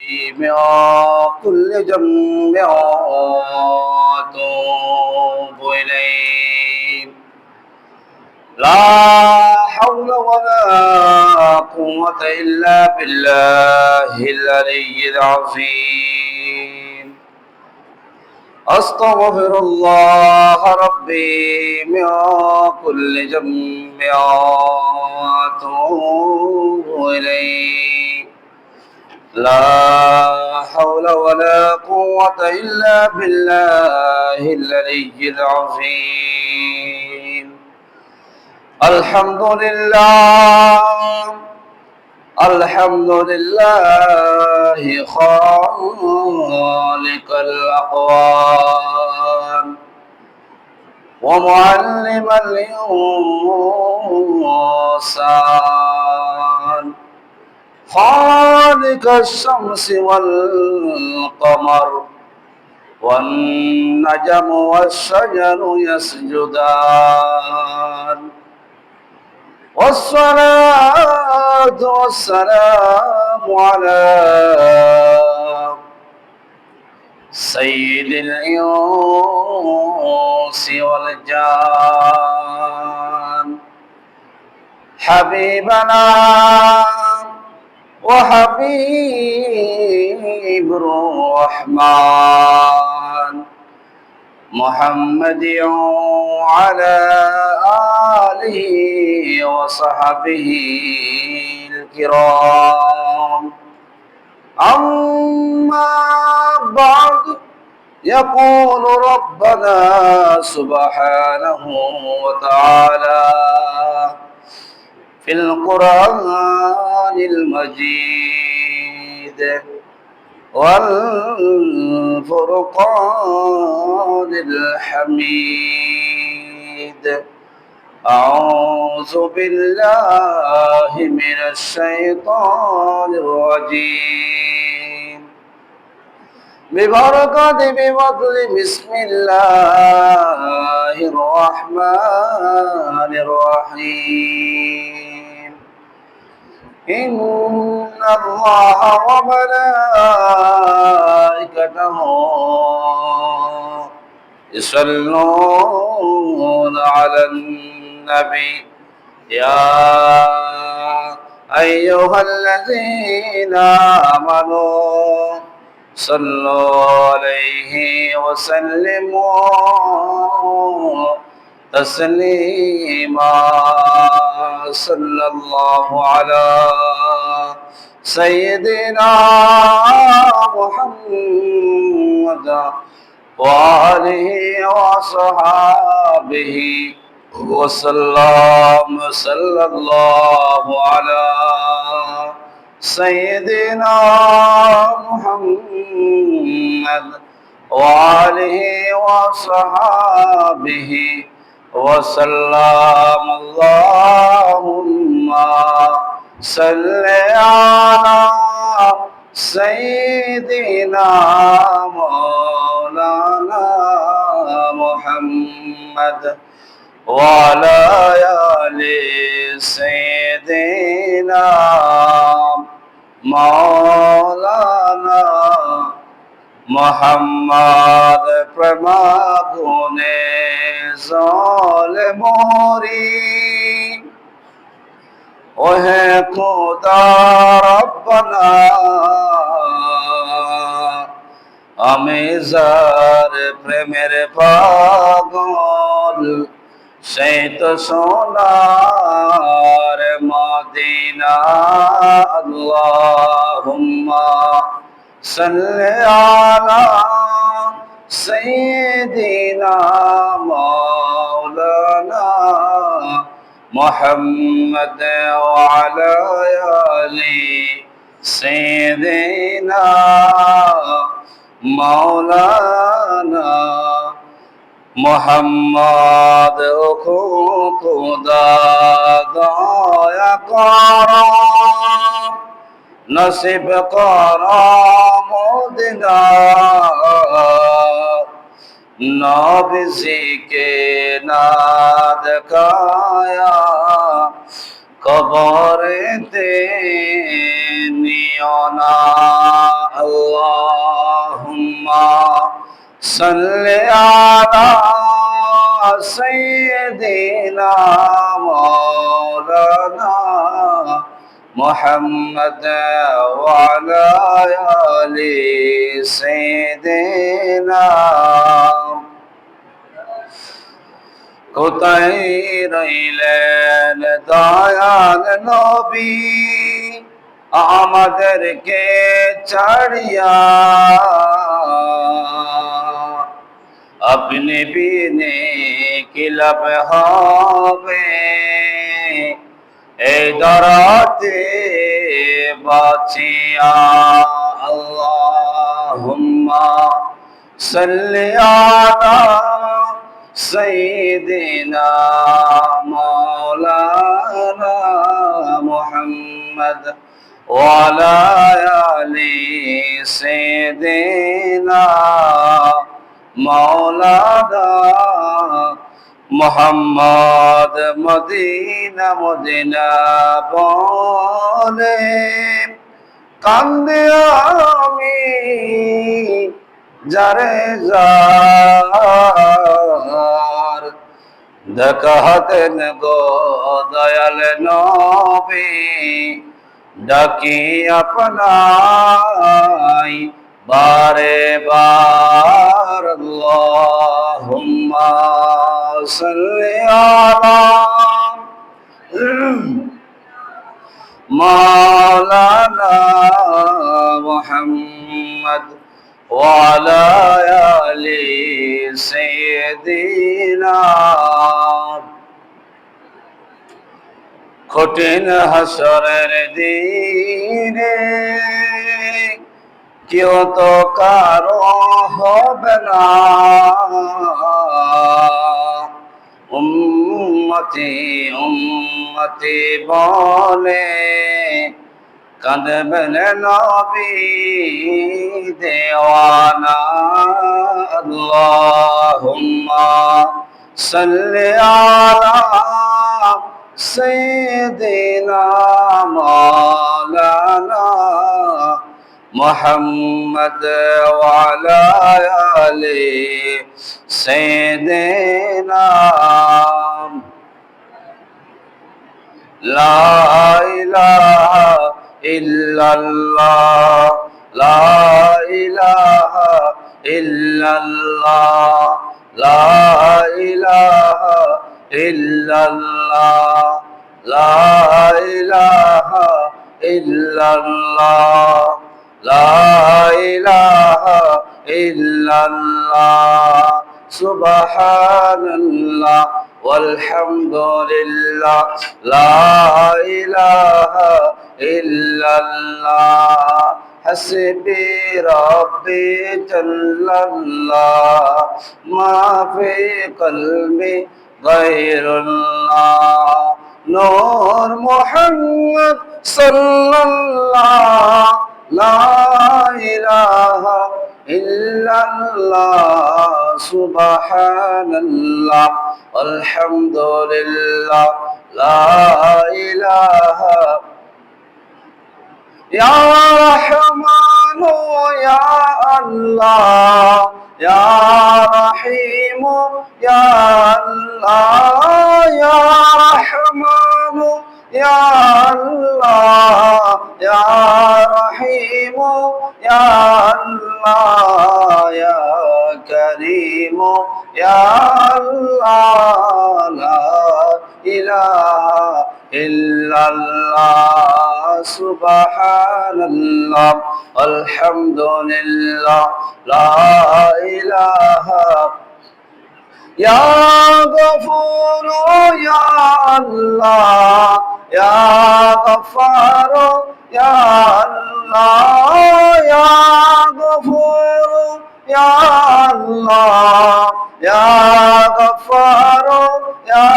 من كل ذنب وأتوب إليه لا حول ولا قوة إلا بالله العلي العظيم أستغفر الله ربي من كل ذنب وأتوب إليه لا حول ولا قوة إلا بالله العلي العظيم الحمد لله الحمد لله خالق الأقوام ومعلم الإنسان خالق الشمس والقمر والنجم والشجر يسجدان والصلاة والسلام على سيد الإنس والجان حبيبنا وحبيب الرحمن محمد وعلى آله وصحبه الكرام أما بعد يقول ربنا سبحانه وتعالى في القرآن المجيد والفرقان الحميد أعوذ بالله من الشيطان الرجيم بفضل بسم الله الرحمن الرحيم إن الله وملائكته يصلون على النبي يا أيها الذين آمنوا صلوا عليه وسلموا تسليما صلى الله على سيدنا محمد وآله وصحابه وسلم صلى الله على سيدنا محمد وآله وصحابه وسلم اللهم صل على سيدنا مولانا محمد وعلى آل سيدنا مولانا محمد প্রেমাগুনে জলে মরি ওহে খোদা রব্বানা আমি যার প্রেমের পাগল সেই তো সোনার মদিনা আল্লাহুম্মা সাল্লি আলা সাইয়্যিদিনা মাওলানা মুহাম্মদ ওয়া আলা আলি সাইয়্যিদিনা মাওলানা মুহাম্মদ খুদা দয়া করো নসিব করো মদিনা নবীকে না দেখায়া কবরেতে নিও না صل على سيدنا مولانا محمد وعلى آل سيدنا কোথায় রইলেন দয়াল নবী আমাদেরকে ছাড়িয়া আপনি বিনে কি লাভ হবে এই দরাতে বাঁচিয়া আল্লাহুম্মা সাল্লি আলা সাইয়্যিদিনা মাওলানা মুহাম্মদ ওয়া আলা আলি সাইয়্যিদিনা মাওলানা মুহাম্মদ মদিনা মদিনা বলে কান্দে আমি যারে যার দেখাতেন গো দয়াল নবী ডাকি আপনাই বারে বার আল্লাহুম্মা সাল্লি আলা মাওলানা মুহাম্মদ ওয়া আলা আলি সাইয়্যিদিনা কঠিন হাসরের দিনে কেউ তো কারো হবে না উম্মতি উম্মতি বলে কাঁদবেন নবী দেওয়ানা আল্লাহুম্মা সাল্লি আলা সাইয়্যিদিনা মাওলানা মুহাম্মদ ওয়া আলা আলি সাইয়্যিদিনা লা ইলাহা ইল্লাল্লাহ লা ইলাহা ইল্লাল্লাহ লা ইলাহা ইল্লাল্লাহ লা ইলাহা ইল্লাল্লাহ লা ইলাহা ইল্লাল্লাহ সুবহানাল্লাহ walhamdulillah la ilaha illallah hasbi rabbi jallallah ma fi qalbi ghayrullah nur muhammad sallallahu la ilaha illallah subhanallah alhamdulillah la ilaha ya rahman ya allah ya rahim ya allah ya rahman ya allah ya rahim ya allah ya karim ya allah la ilaha illallah subhanallah alhamdulillah la ilaha ya ghafur ya allah ya ghaffar ya allah ya ghafur ya allah ya ghaffar ya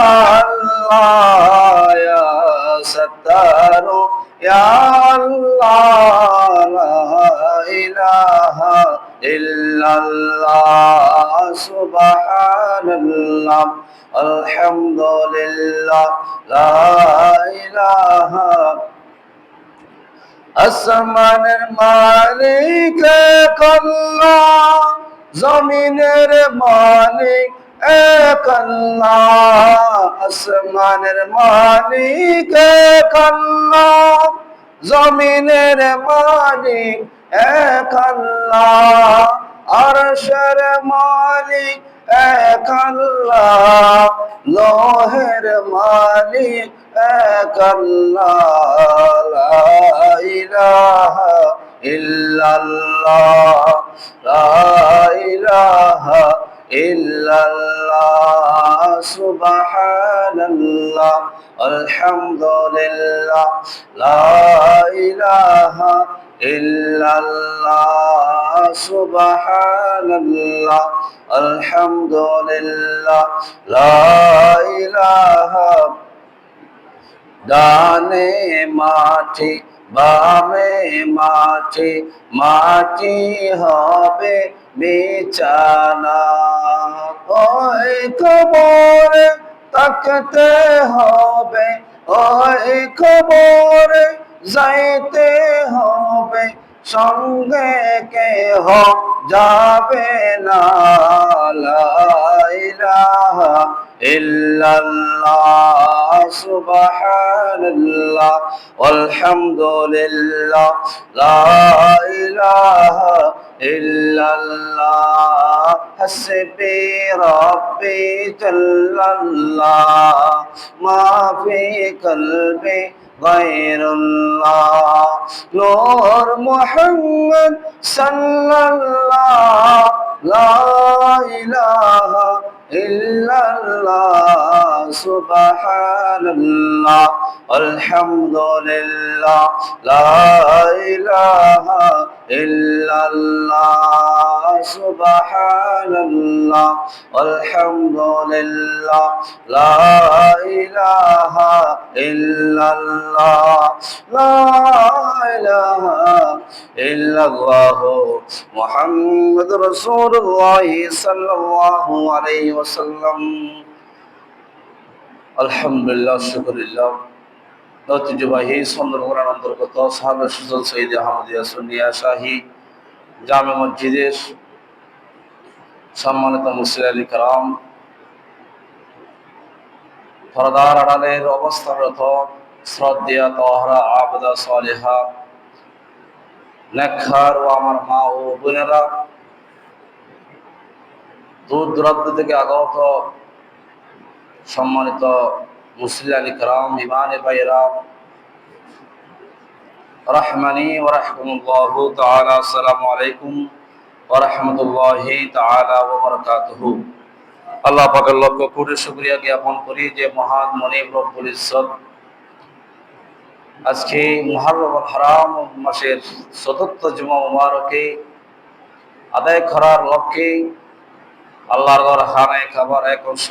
allah ya sattar ya allah la ilaha illallah subhanallah alhamdulillah la ilaha আসমানের মালিক আল্লাহ জমিনের মালিক এক আল্লাহ, আসমানের মালিক এক আল্লাহ, জমিনের মালিক এক আল্লাহ, আরশের মালিক এক আল্লাহ, লোহের মালিক এক আল্লাহ, লা ইলাহা ইল্লাল্লাহ, লা ইলাহা ইল্লাল্লাহ, সুবহানাল্লাহ, আলহামদুলিল্লাহ, লা ইলাহা ইল্লাল্লাহ, সুবহানাল্লাহ, আলহামদুলিল্লাহ, লা ইলাহা। ডানে মাটি বামে মাটি, মাটি হবে বিছানা, ওই কবরে তাকতে হবে, ওই কবরে যাইতে হবে, সঙ্গে কেহ যাবে না, লা ইলাহা ইল্লাল্লাহ, সুবহানাল্লাহ, আলহামদুলিল্লাহ, লা ইলাহা ইল্লাল্লাহ, হাসবি রাব্বি জাল্লাল্লাহ, মা ফি কলবি গায়রুল্লাহ, নূর মুহাম্মদ সাল্লাল্লাহ, লা ইলাহা ইল্লাল্লাহ, সুবহানাল্লাহ, আলহামদুলিল্লাহ, লা ইলাহা ইল্লাল্লাহ, সুবহানাল্লাহ, আলহামদুলিল্লাহ, লা ইলাহা ইল্লাল্লাহ, লা ইলাহা ইল্লাল্লাহ, মুহাম্মাদুর রাসূলুল্লাহ সাল্লাল্লাহু আলাইহি ওয়াসাল্লাম। আলহামদুলিল্লাহ, শুকরিল্লাহ। ঐতিহ্যবাহী সুন্দরবনের অন্তর্গত সাহাবে সুজন সঈদ আহমদিয়া সুন্নিয়া শাহী জামে মসজিদের সম্মানিত মুসল্লি کرام, পর্দার আড়ালের অবস্থানরত শ্রদ্ধেয় তাহরা আবদা সালেহা নেককার ও আমার মা ও বোনেরা, দূর দূরান্ত থেকে আগত সম্মানিত মুসল্লি کرام, ইমানে ভাইরা, রাহমানি ওয়া রাহমাতুল্লাহি তাআলা, আসসালামু আলাইকুম ওয়া রাহমাতুল্লাহি তাআলা ওয়া বারাকাতুহু। আল্লাহ পাকের লক্ষ কোটি শুকরিয়া জ্ঞাপন করি যে মহান মনিব রব্বুল ইজ্জত আজকে মুহররম হারাম মাসের চতুর্থ জুমা মুবারকে আদায় করার লক্ষ্যে আল্লাহর ঘর খানায় কাবার এক অংশ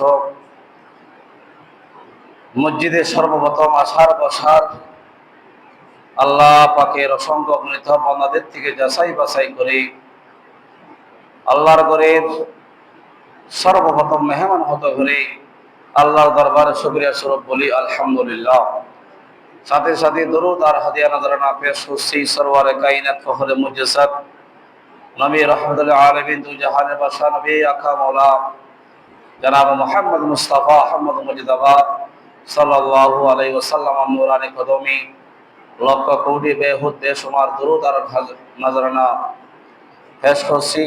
মসজিদে সর্বপ্রথম আসার বসার আল্লাহ পাকের অসংখ্য অগণিত বান্দাদের থেকে যাচাই বাছাই করে আল্লাহর ঘরের সর্বপ্রথম মেহমান হতে করে আল্লাহর দরবারে শুকরিয়া স্বরূপ বলি আলহামদুলিল্লাহ। সাথে সাথে দরুদ আর হাদিয়া নজরানা পেশ করছি সরওয়ারে কায়নাত ফখরে মুজাসসাদ নবী রাহমাতুল আলামিন দু জাহানের বাদশা নবী আকা মাওলা জনাব মুহাম্মদ মুস্তাফা আহমদ মুজতবা সাল্লাল্লাহু আলাইহি ওয়াসাল্লাম নূরানি কদমে লক্ষ কোটি বেহুদ বেশুমার দরুদ আর নজরানা পেশ করছি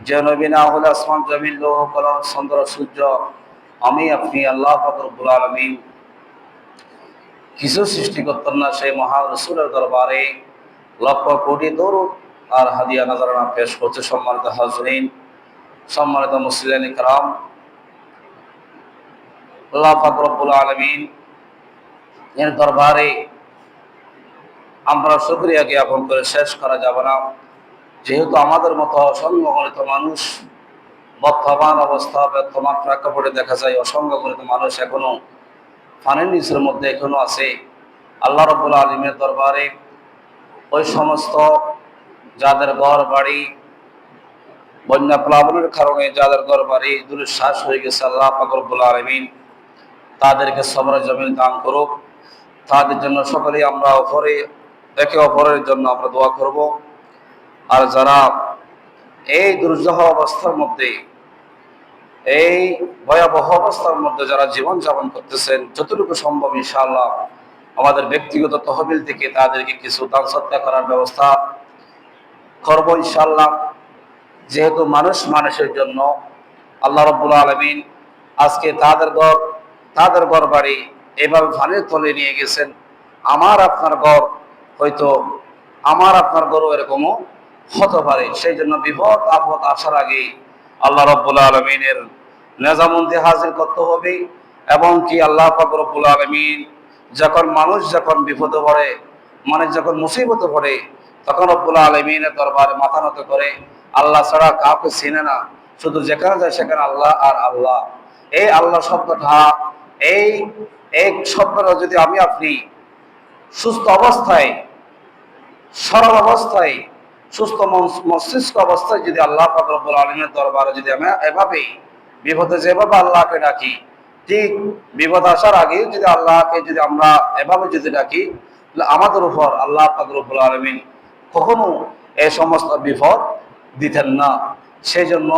যে নবী না হলে আসমান জমিন লৌহ কলম চন্দ্র সূর্য আমি আপনি আল্লাহ পাক রব্বুল আলামিন কিছু সৃষ্টি করতেন না, সেই মহান রাসূলের দরবারে লক্ষ কোটি দরুদ আর হাদিয়া নজরানা পেশ করছে। সম্মানিত হাজরিন, সম্মানিত মুসলিম کرام, আল্লাহ পাক রব্বুল আলামিন এর দরবারে আমরা শুকরিয়া জ্ঞাপন করে শেষ করা যাবে না। যেহেতু আমাদের মতো অসংখ্য গণিত মানুষ বর্তমান অবস্থা বর্তমান প্রেক্ষাপটে দেখা যায় অসংখ্য গণিত মানুষ এখনো পানির নিচের মধ্যে এখনো আছে। আল্লাহ রাব্বুল আলামিনের দরবারে ওই সমস্ত যাদের ঘর বাড়ি বন্যা প্লাবনের কারণে যাদের ঘর বাড়ি দুঃশ্বাস হয়ে গেছে, আল্লাহ পাক রব্বুল আলামিন তাদেরকে সবর জমিন দান করুক। তাদের জন্য সকলেই আমরা একে অপরের জন্য আমরা দোয়া করব। আর যারা এই দুর্যহ অবস্থার মধ্যে, এই ভয়াবহ অবস্থার মধ্যে যারা জীবন যাপন করতেছেন, যতটুকু সম্ভব ইনশাআল্লাহ আমাদের ব্যক্তিগত তহবিল থেকে তাদেরকে কিছু দান সৎকার করার ব্যবস্থা করবো ইনশাআল্লাহ। যেহেতু মানুষ মানুষের জন্য, আল্লাহ রাব্বুল আলামিন আজকে তাদের ঘর বাড়ি এভাবে পানির তলে নিয়ে গেছেন। আমার আপনার ঘর হয়তো, আমার আপনার ঘরও এরকমও হতে পারে। সেই জন্য বিপদ আপদ আসার আগে আল্লাহ রাব্বুল আলামিনের নেজামন্দি হাজির করতে হবে। এবং কি আল্লাহ পাক রব্বুল আলামিন মানুষ যখন বিপদে পড়ে, মানুষ যখন মুসিবতে পড়ে, তখন রব্বুল আলামিনের দরবারে মাথা নত করে। আল্লাহ ছাড়া কাউকে চিনে না, শুধু যেখানে যায় সেখানে আল্লাহ আর আল্লাহ। এই আল্লাহ শব্দটা, এই এক শব্দটা যদি আমি আপনি সুস্থ অবস্থায়, সরল অবস্থায়, সুস্থ মস্তিষ্ক অবস্থায় যদি আল্লাহ পাক রব্বুল আলামিনের দরবারে যদি আমি এভাবে বিপদে যেভাবে আল্লাহকে ডাকি, ঠিক বিপদ আসার আগে যদি আল্লাহকে যদি আমরা এভাবে যদি ডাকি, আমাদের উপর আল্লাহ পাক রব্বুল আলামিন কখনো এই সমস্ত বিপদ দিতেন না। সেই জন্য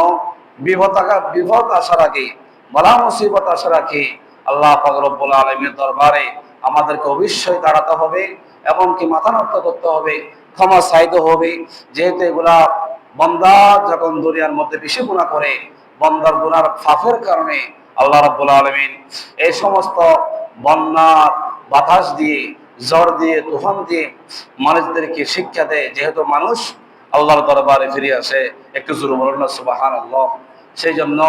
বিপদ আসার আগে, বলা মুসিবত আসার আগে আল্লাহ পাক রব্বুল আলামিনের দরবারে আমাদেরকে অবশ্যই দাঁড়াতে হবে এবং কি মাথা নত করতে হবে, ক্ষমা চাইতে হবে। যেহেতু এগুলা বান্দা যখন দুনিয়ার মধ্যে বেশি গুনাহ করে, বান্দার গুনার ফাফের কারণে আল্লাহ রাব্বুল আলামিন এই সমস্ত বন্যার বাতাস দিয়ে, ঝড় দিয়ে, তুফান দিয়ে মানুষদেরকে শিক্ষা দেয়। যেহেতু মানুষ আল্লাহর দরবারে ফিরে আসে, একটু জোরে বলুন না সুবহানাল্লাহ। সেই জন্য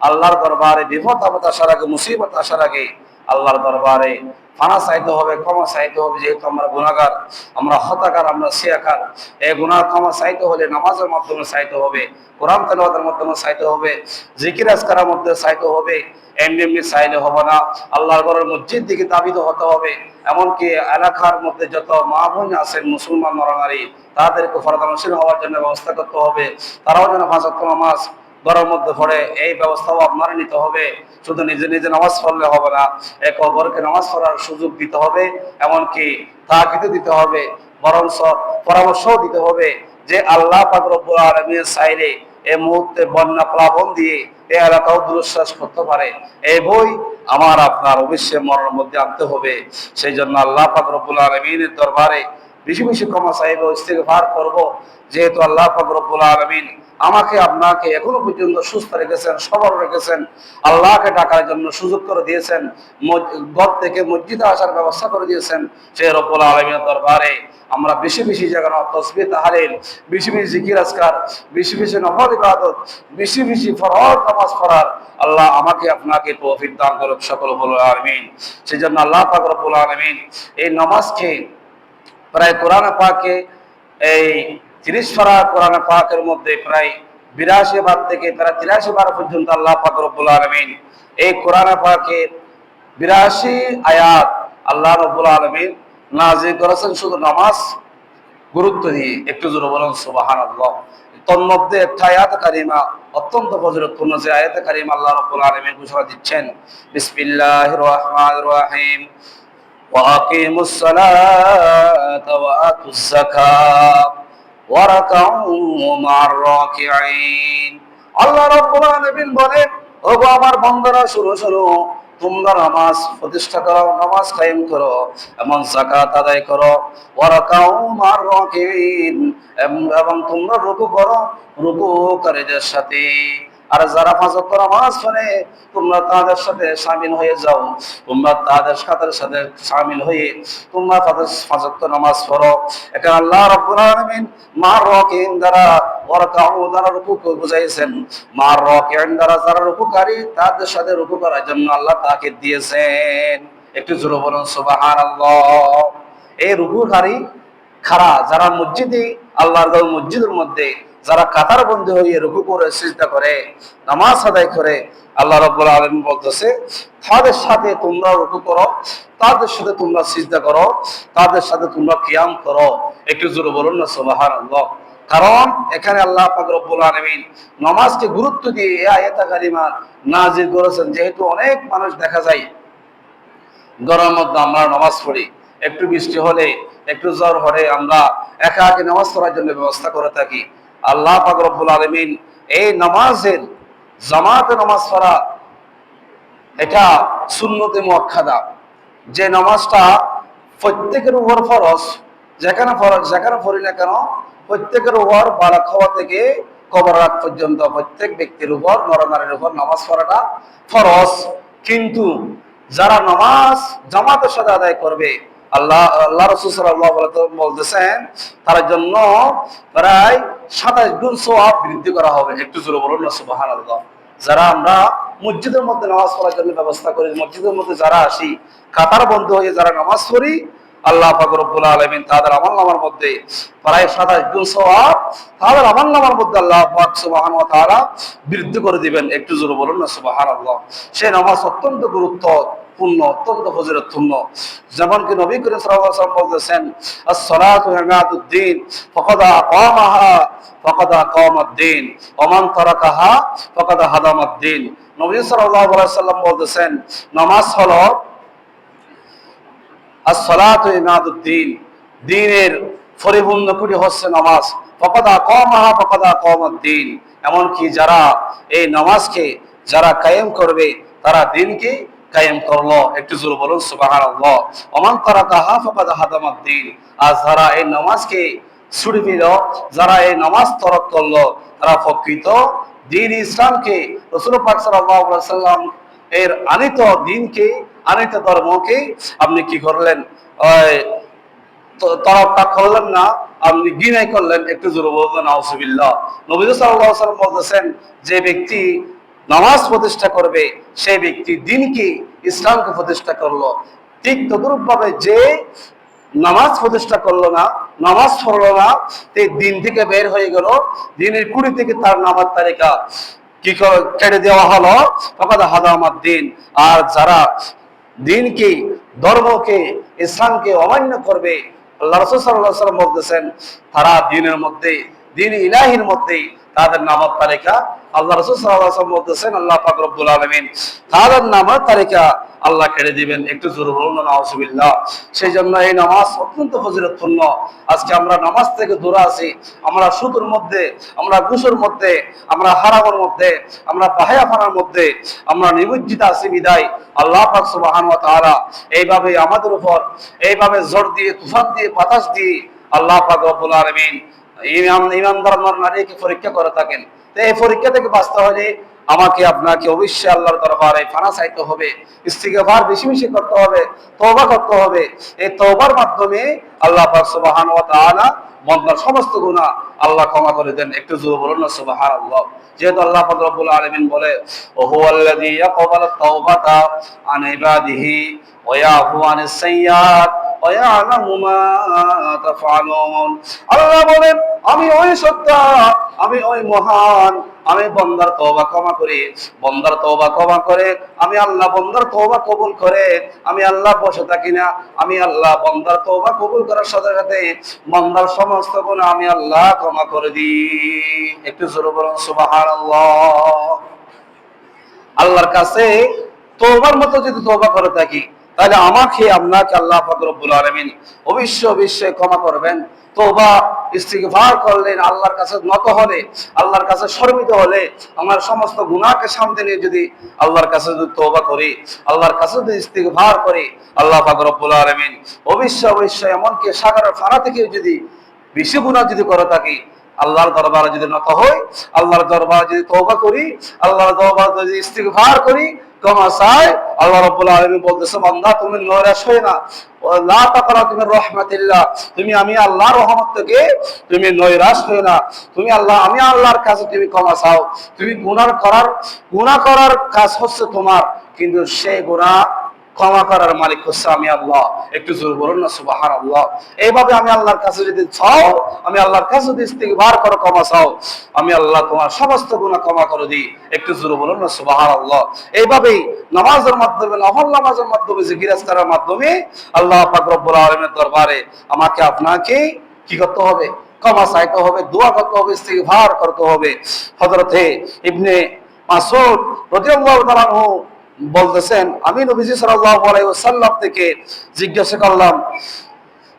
আল্লাহর দরবারে বিপদ আপদ আসার আগে, মুসিবত আসার আগে আল্লাহর দরবারে ফানা চাইতে হবে, ক্ষমা চাইতে হবে। যেহেতু আমরা গুনাহগার, আমরা হতাকার, আমরা সিয়াকার। এই গুনাহ ক্ষমা চাইতে হলে নামাজের মাধ্যমে চাইতে হবে, কোরআন তেলাওয়াতের মাধ্যমে চাইতে হবে, জিকির আজকারের মধ্যে চাইতে হবে। এমনি এমনি চাইলে হবে না, আল্লাহর ঘরের মসজিদ দিকে দাবিত হতে হবে। এমনকি এলাকার মধ্যে যত মা বোন আছেন মুসলমান নরনারী, তাদেরকে ফরদানশীল হওয়ার জন্য ব্যবস্থা করতে হবে। তারাও যেন 5 ওয়াক্ত নামাজ ঘরের মধ্যে পড়ে, এই ব্যবস্থাও আপনারা নিতে হবে। শুধু নিজে নিজে নামাজ পড়লে হবে না, এক অপরকে নামাজ পড়ার সুযোগ দিতে হবে, এমনকি তাকিদও দিতে হবে, বরঞ্চ পরামর্শও দিতে হবে যে আল্লাহ পাক রব্বুল আলামিন চাইলে এই মুহূর্তে বন্যা প্লাবন দিয়ে এই এলাকাও দুঃশ্বাস করতে পারে। এই বই আমার আপনার অবশ্যই মনের মধ্যে আনতে হবে। সেই জন্য আল্লাহ পাক রব্বুল আলামিনের দরবারে বেশি বেশি ক্ষমা চাইব, ইস্তিগফার করব। যেহেতু আল্লাহ পাক রব্বুল আলামিন আমাকে আপনাকে এখনো পর্যন্ত সুস্থ রেখেছেন, সবল রেখেছেন, আল্লাহকে ডাকার জন্য সুযোগ করে দিয়েছেন, ঘর থেকে মসজিদে আসার ব্যবস্থা করে দিয়েছেন। সেই রব্বুল আলামিনের দরবারে আমরা বেশি বেশি জায়গা তাসবিহ তাহলিল, বেশি বেশি জিকির আজকার, বেশি বেশি নফল ইবাদত, বেশি বেশি ফরজ নামাজ পড়ার আল্লাহ আমাকে আপনাকে তৌফিক দান করুক, সকল বলুন আমিন। সেই জন্য আল্লাহ পাক রব্বুল আলামিন এই নামাজকে প্রায় কোরআন পাকে এই 30 পারা কোরআন পাকের মধ্যে প্রায় 82 বার থেকে প্রায় 83 বার পর্যন্ত আল্লাহ পাক রব্বুল আলামিন এই কোরআন পাকের 82 আয়াত আল্লাহ রাব্বুল আলামিন নাযিল করেছেন শুধু নামাজ গুরুত্ব দিয়ে। একটু জোরে বলুন সুবহানাল্লাহ। তন্মধ্যে একটা আয়াত কারিমা অত্যন্ত ফজিলতপূর্ণ, যে আয়াত কারিমা আল্লাহ রাব্বুল আলামিন ঘোষণা দিচ্ছেন, বিসমিল্লাহির রহমানির রহিম, ওয়া আকিমুস সালাতা ওয়া আতুজ যাকাত ওয়া রাকাউ মা'আর রাকিঈন। আল্লাহ রাব্বুল আলামিন বলেন, ওগো আমার বান্দারা শুনো শুনো, তোমরা নামাজ প্রতিষ্ঠা করো, নামাজ কায়েম করো এবং যাকাত আদায় করো, ওয়া রাকাউ মা'আর রাকিঈন, এবং তোমরা রুকু করো রুকুকারীদের সাথে। আর যারা 5 ওয়াক্ত নামাজ পড়ে তোমরা তাদের সাথে শামিল হয়ে যাও, তোমরা তাদের সাথে শামিল হয়ে তোমরা 5 ওয়াক্ত নামাজ পড়ো। এটা আল্লাহ রাব্বুল আলামিন মা'আর রাকিঈন দ্বারা, ওয়া রাকাউ দ্বারা রুকু বুঝাইছেন, মা'আর রাকিঈন দ্বারা যারা রুকুকারী তাদের সাথে রুকু করার জন্য আল্লাহ তাকে দিয়েছেন। একটু জোরে বলুন সুবহানাল্লাহ। এই রুকুকারী খাড়া যারা মসজিদে, আল্লাহর মসজিদের মধ্যে যারা কাতার বন্দী হয়ে রুকু করে সিজদা করে নামাজ আদায় করে, আল্লাহ রাব্বুল আলামিন বলতেছে তাদের সাথে তোমরা রুকু করো, তাদের সাথে তোমরা সিজদা করো, তাদের সাথে তোমরা কিয়াম করো। একটু জোরে বলুন না সুবহানাল্লাহ। কারণ এখানে আল্লাহ পাক রব্বুল আলামিন নামাজকে গুরুত্ব দিয়ে এই আয়াত কারিমা নাযিল করেছেন। যেহেতু অনেক মানুষ দেখা যায় ঘরের মধ্যে আমরা নামাজ পড়ি, একটু বৃষ্টি হলে, একটু জ্বর হলে আমরা একা নামাজ পড়ার জন্য ব্যবস্থা করে থাকি। আল্লাহ পাক রব্বুল আলামিন এই নামাজের জামাতে নামাজ পড়া এটা সুন্নতে মুআক্কাদা, যে নামাজটা প্রত্যেকের উপর ফরজ। যেখানে পড়ি না কেন, প্রত্যেকের উপর বাড়া খাওয়া থেকে কবর রাত পর্যন্ত প্রত্যেক ব্যক্তির উপর, নরনারীর উপর নামাজ পড়াটা ফরজ। কিন্তু যারা নামাজ জামাতের সাথে আদায় করবে, আল্লাহ রাসূল সাল্লাল্লাহু আলাইহি ওয়াসাল্লাম বলতেছেন তার জন্য প্রায় 27 গুণ সওয়াব বৃদ্ধি করা হবে। একটু জোরে বলুন না সুবহানাল্লাহ। যারা আমরা মসজিদের মধ্যে নামাজ পড়ার জন্য ব্যবস্থা করি, মসজিদের মধ্যে যারা আসি, কাতার বন্ধ হয়ে যারা নামাজ পড়ি, আল্লাহ পাক রব্বুল আলামিন তাদের আমলনামার মধ্যে প্রায় 27 গুণ সওয়াব তাদের আমলনামার মধ্যে আল্লাহ পাক সুবহানাহু ওয়া তাআলা বৃদ্ধি করে দিবেন। একটু জোরে বলুন না সুবহানাল্লাহ। সেই নামাজ অত্যন্ত গুরুত্বপূর্ণ, অত্যন্ত ফজিলতপূর্ণ। যেমন কি নবী করিম সাল্লাল্লাহু আলাইহি ওয়াসাল্লাম বলতেছেন, আস-সালাতু ইমাদুদ্দিন ফাকাদ আকামাহা ফাকাদ আকামাদ্দিন ওয়া মান তারাকাহা ফাকাদ হাদামাদ্দিন। নবী সাল্লাল্লাহু আলাইহি ওয়াসাল্লাম বলতেছেন, নামাজ হলো as-salatu imaduddin, দ্বীনের পরিপূর্ণ কুটি হচ্ছে নামাজ। ফাকাদ আকামাহা ফাকাদ আকামাদ্দিন, এমনকি যারা এই নামাজকে যারা কায়েম করবে তারা দ্বীনকে কায়েম করলো। একটু জোরে বলুন সুবহানাল্লাহ। ওয়া মান তারাকাহা ফাকাদ হাদামাদ্দিন, আর যারা এই নামাজকে ছুড়ে দিল, যারা এই নামাজ তরক করলো, তারা প্রকৃত দ্বীন ইসলামকে, রাসূল পাক সাল্লাল্লাহু আলাইহি ওয়াসাল্লাম এর আনিত দ্বীনকে, আনিত ধর্মকে আপনি কি করলেন, তরফটা করলেন না, আপনি ঘৃণাই করলেন। একটু জোরে বলবেন নাউজুবিল্লাহ। নবী সাল্লাল্লাহু আলাইহি ওয়াসাল্লাম বলতেছেন, যে ব্যক্তি নামাজ প্রতিষ্ঠা করবে সেই ব্যক্তি দ্বীনকে, ইসলামকে প্রতিষ্ঠা করলো। ঠিক তদ্রূপ ভাবে যে নামাজ প্রতিষ্ঠা করলো না, নামাজ পড়লো না, এই দিন থেকে বের হয়ে গেল, দিনের কুড়ি থেকে তার নামাজ তালিকা কি কেটে দেওয়া হলো, ফাকাদ হাদামাদ্দিন। আর যারা দ্বীনকে, ধর্মকে, ইসলামকে অমান্য করবে, আল্লাহ রাসূল সাল্লাল্লাহু আলাইহি ওয়াসাল্লাম বলতেছেন তারা দ্বীনের মধ্যে, দ্বীন ইলাহির মধ্যে তাদের নামাজ তালিকা, আল্লাহ রাসূল সাল্লাল্লাহু আলাইহি ওয়াসাল্লাম বলতেছেন আল্লাহ পাক রব্বুল আলামিন তাদের নামাজ তালিকা আল্লাহ কেড়ে দিবেন। একটু জোরে বলুন না নাউজুবিল্লাহ। সেই জন্য এই নামাজ অত্যন্ত ফজিলতপূর্ণ। আজকে আমরা নামাজ থেকে দূরে আছি, আমরা সুদের মধ্যে, আমরা ঘুষের মধ্যে, আমরা হারামের মধ্যে, আমরা বাহায়াফানার মধ্যে আমরা নিমজ্জিত আছি বিদায় আল্লাহ পাক সুবহানাহু ওয়া তাআলা এইভাবে আমাদের উপর এইভাবে ঝড় দিয়ে, তুফান দিয়ে, বাতাস দিয়ে আল্লাহ পাক রব্বুল আলামিন ইমানদার নারীকে পরীক্ষা করে থাকেন। তো এই পরীক্ষা থেকে বাঁচতে হলে আমাকে আপনাকে অবশ্যই আল্লাহর দরবারে পানা চাইতে হবে, ইস্তিগফার বেশি বেশি করতে হবে, তওবা করতে হবে। এই তওবার মাধ্যমে আল্লাহ পাক সুবহানাহু ওয়া তাআলা বান্দার সমস্ত গুনাহ আল্লাহ ক্ষমা করে দেন। একটু জোরে বলুন না সুবহানাল্লাহ। যেহেতু আল্লাহ পাক রব্বুল আলামিন বলে, ওহুয়াল্লাযী ইয়াকবালু তাওবাতা আন ইবাদিহি ওয়া ইয়াফু আনিস সাইয়্যাত ওয়া ইয়ালামু মা তাফআলুন। আল্লাহ বলেন, আমি ওই সত্তা, আমি ওই মহান, আমি বান্দার তওবা ক্ষমা করি, বান্দার তওবা ক্ষমা করে, আমি আল্লাহ বান্দার তওবা কবুল করে, আমি আল্লাহ বসে থাকি না, আমি আল্লাহ বান্দার তওবা কবুল করার সাথে সাথে বান্দার সমস্ত গুনাহ আমি আল্লাহ ক্ষমা করে দিই। একটু জোরে বলুন সুবহানাল্লাহ। আল্লাহর কাছে তওবার মতো যদি তওবা করে থাকি, তাহলে আমাকে আপনাকে আল্লাহ পাক রব্বুল আলামিন অবশ্যই ক্ষমা করবেন। তওবা ইস্তিগফার করলেন, আল্লাহর কাছে নত হলে, আল্লাহর কাছে শর্মিত হলে, আমার সমস্ত গুনাহকে সামনে নিয়ে যদি আল্লাহর কাছে যদি তওবা করি, আল্লাহর কাছে যদি ইস্তিগফার করি, আল্লাহ পাক রব্বুল আলামিন অবশ্যই এমনকি সাগরের ফানা থেকে যদি বেশি গুনাহ যদি করে থাকি, আল্লাহর দরবারে যদি নত হই, আল্লাহর দরবারে যদি তওবা করি, আল্লাহর দরবারে যদি ইস্তিগফার করি, ক্ষমা চাই, আল্লাহ রাব্বুল আলামিন বলতেছে, বান্দা তুমি নৈরাশ হই না, লা তাকনাতু মির রাহমাতিল্লাহ, তুমি আমি আল্লাহর রহমত থেকে তুমি নৈরাশ হই না, তুমি আল্লাহ, আমি আল্লাহর কাছে তুমি ক্ষমা চাও। তুমি গুনাহ করার কাজ হচ্ছে তোমার, কিন্তু সেই গুনাহ ক্ষমা করার মালিক হচ্ছে আমি আল্লাহ। একটু জোরে বলুন না সুবহানাল্লাহ। এইভাবে আমি আল্লাহর কাছে যদি চাও, আমি আল্লাহর কাছে যদি ইস্তিগফার করো, ক্ষমা চাও, আমি আল্লাহ তোমার সমস্ত গুনাহ ক্ষমা করে দিই। একটু জোরে বলুন না সুবহানাল্লাহ। এইভাবেই নামাজের মাধ্যমে, নফল নামাজের মাধ্যমে, জিকির আজকারের মাধ্যমে আল্লাহ পাক রব্বুল আলামিনের দরবারে আমাকে আপনাকে কি করতে হবে? ক্ষমা চাইতে হবে, দোয়া করতে হবে, ইস্তিগফার করতে হবে। হযরতে ইবনে মাসউদ রাদিয়াল্লাহু তাআলা আনহু বলতেছেন, আমি নবীজি সাল্লাল্লাহু আলাইহি ওয়াসাল্লাম থেকে জিজ্ঞাসা করলাম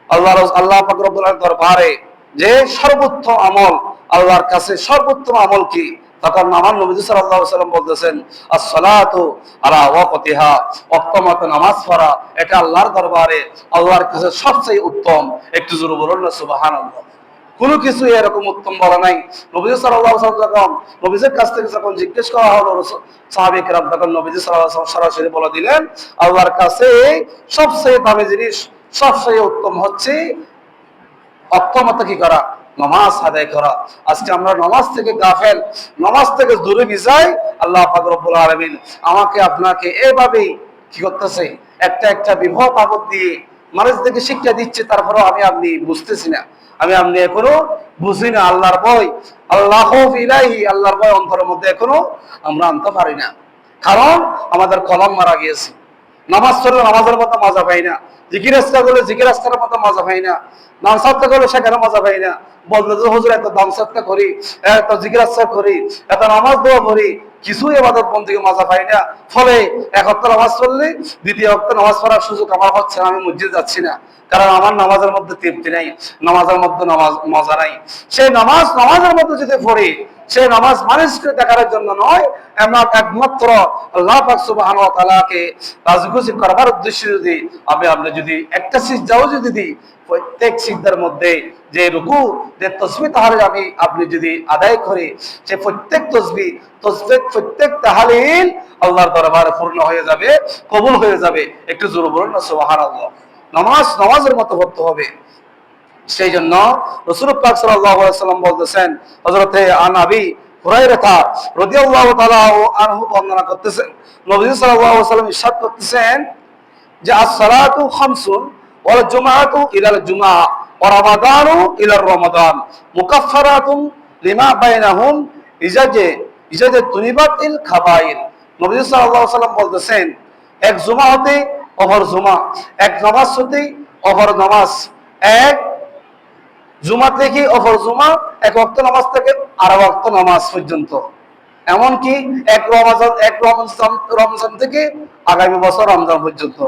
আল্লাহ পাক রব্বুল আলামিনের দরবারে যে সর্বোত্তম আমল আল্লাহর কাছে সর্বোত্তম আমল কি? তখন আমার নবী সাল্লাল্লাহু আলাইহি ওয়াসাল্লাম বলতেছেন, আসসালাতু আলা ওয়াক্তিহা, ওয়াক্তমত নামাজ পড়া এটা আল্লাহর দরবারে আল্লাহর কাছে সবচেয়ে উত্তম। একটু জোরে বলুন না সুবহানাল্লাহ। কোনো কিছু এরকম উত্তম বলা নাই। নবী সাল্লাল্লাহু আলাইহি ওয়াসাল্লাম যখন নবীর কাছ থেকে যখন জিজ্ঞেস করা হলো সাহাবায়ে কেরাম, তখন নবী সাল্লাল্লাহু আলাইহি ওয়াসাল্লাম সরাসরি বলে দিলেন, আল্লাহর কাছে সবচেয়ে দামি জিনিস, সবচেয়ে উত্তম হচ্ছে অক্ষমতা কি করা, নামাজ আদায় করা। আজকে আমরা নামাজ থেকে গাফেল, নামাজ থেকে দূরে যাই। আল্লাহ পাক রব্বুল আলামিন আমাকে আপনাকে এভাবেই কি করতেছে, একটা একটা বিবাহ পাগত দিয়ে মানুষদেরকে শিক্ষা দিচ্ছে, তারপরেও আমি আপনি বুঝতেছি না, আমি আপনি এখনো বুঝি না আল্লাহর ভয়, আল্লাহ ইলাহি, আল্লাহর ভয় অন্তরের মধ্যে এখনো আমরা আনতে পারি না। কারণ আমাদের কলম মারা গিয়েছে। নামাজ পড়লে নামাজের মতো মজা পাই না, জিকির আজকার করলে জিকির আজকারের মতো মজা পাই না, নাম সাদকা করলে সেখানে মজা পাই না। বললো যে হুজুর এত দাম সাদকা করি, এত জিকির আজকার করি, এত নামাজ দোয়া করি, কিছুই ইবাদত বন্দেগী মজা পাই না। ফলে এক ওয়াক্ত নামাজ পড়লে দ্বিতীয় ওয়াক্ত নামাজ পড়ার সুযোগ আমার হচ্ছে না, আমি মসজিদে যাচ্ছি না। কারণ আমার নামাজের মধ্যে তৃপ্তি নাই, নামাজের মধ্যে নামাজ মজা নাই। সেই নামাজের মধ্যে যদি পড়ি, সেই নামাজ মানুষকে দেখার জন্য নয়, একমাত্র আল্লাহ পাক সুবহানাহু ওয়া তাআলাকে রাজি খুশি করবার উদ্দেশ্যে যদি আপনি যদি একটা সিজদাও যদি দিই, প্রত্যেক সিজদার মধ্যে যে রুকু, যে তাসবিহ তাহলিল আপনি যদি আদায় করি, সে প্রত্যেক তাসবিহ প্রত্যেক তাহলিল আল্লাহর দরবারে পূর্ণ হয়ে যাবে, কবুল হয়ে যাবে। একটু জোরে বলুন না সুবহানাল্লাহ। নামাজের মতো করতে হবে। সেই জন্য রাসূল পাক সাল্লাল্লাহু আলাইহি ওয়াসাল্লাম বলতেছেন, হযরতে আবি হুরায়রা রাদিয়াল্লাহু তাআলা আনহু বর্ণনা করতেছেন, নবী সাল্লাল্লাহু আলাইহি ওয়াসাল্লাম ইরশাদ করতেছেন যে আসসালাতু খামসুন ওয়াল জুমআতু ইলাল জুমআ ওয়া রমাদানু ইলার রমাদান মুকাফফারাতুন লিমা বাইনাহুম ইজাজে তুনিবাতিল খাবাইর। নবী সাল্লাল্লাহু আলাইহি ওয়াসাল্লাম বলতেছেন, এক জুমা হতে অপর জুমা, এক নামাজ হতে অপর নামাজ, এক জুমা থেকে অপর জুমা, এক ওয়াক্ত নামাজ থেকে আর ওয়াক্ত নামাজ পর্যন্ত, এমনকি এক রমজান থেকে আগামী বছর রমজান পর্যন্ত।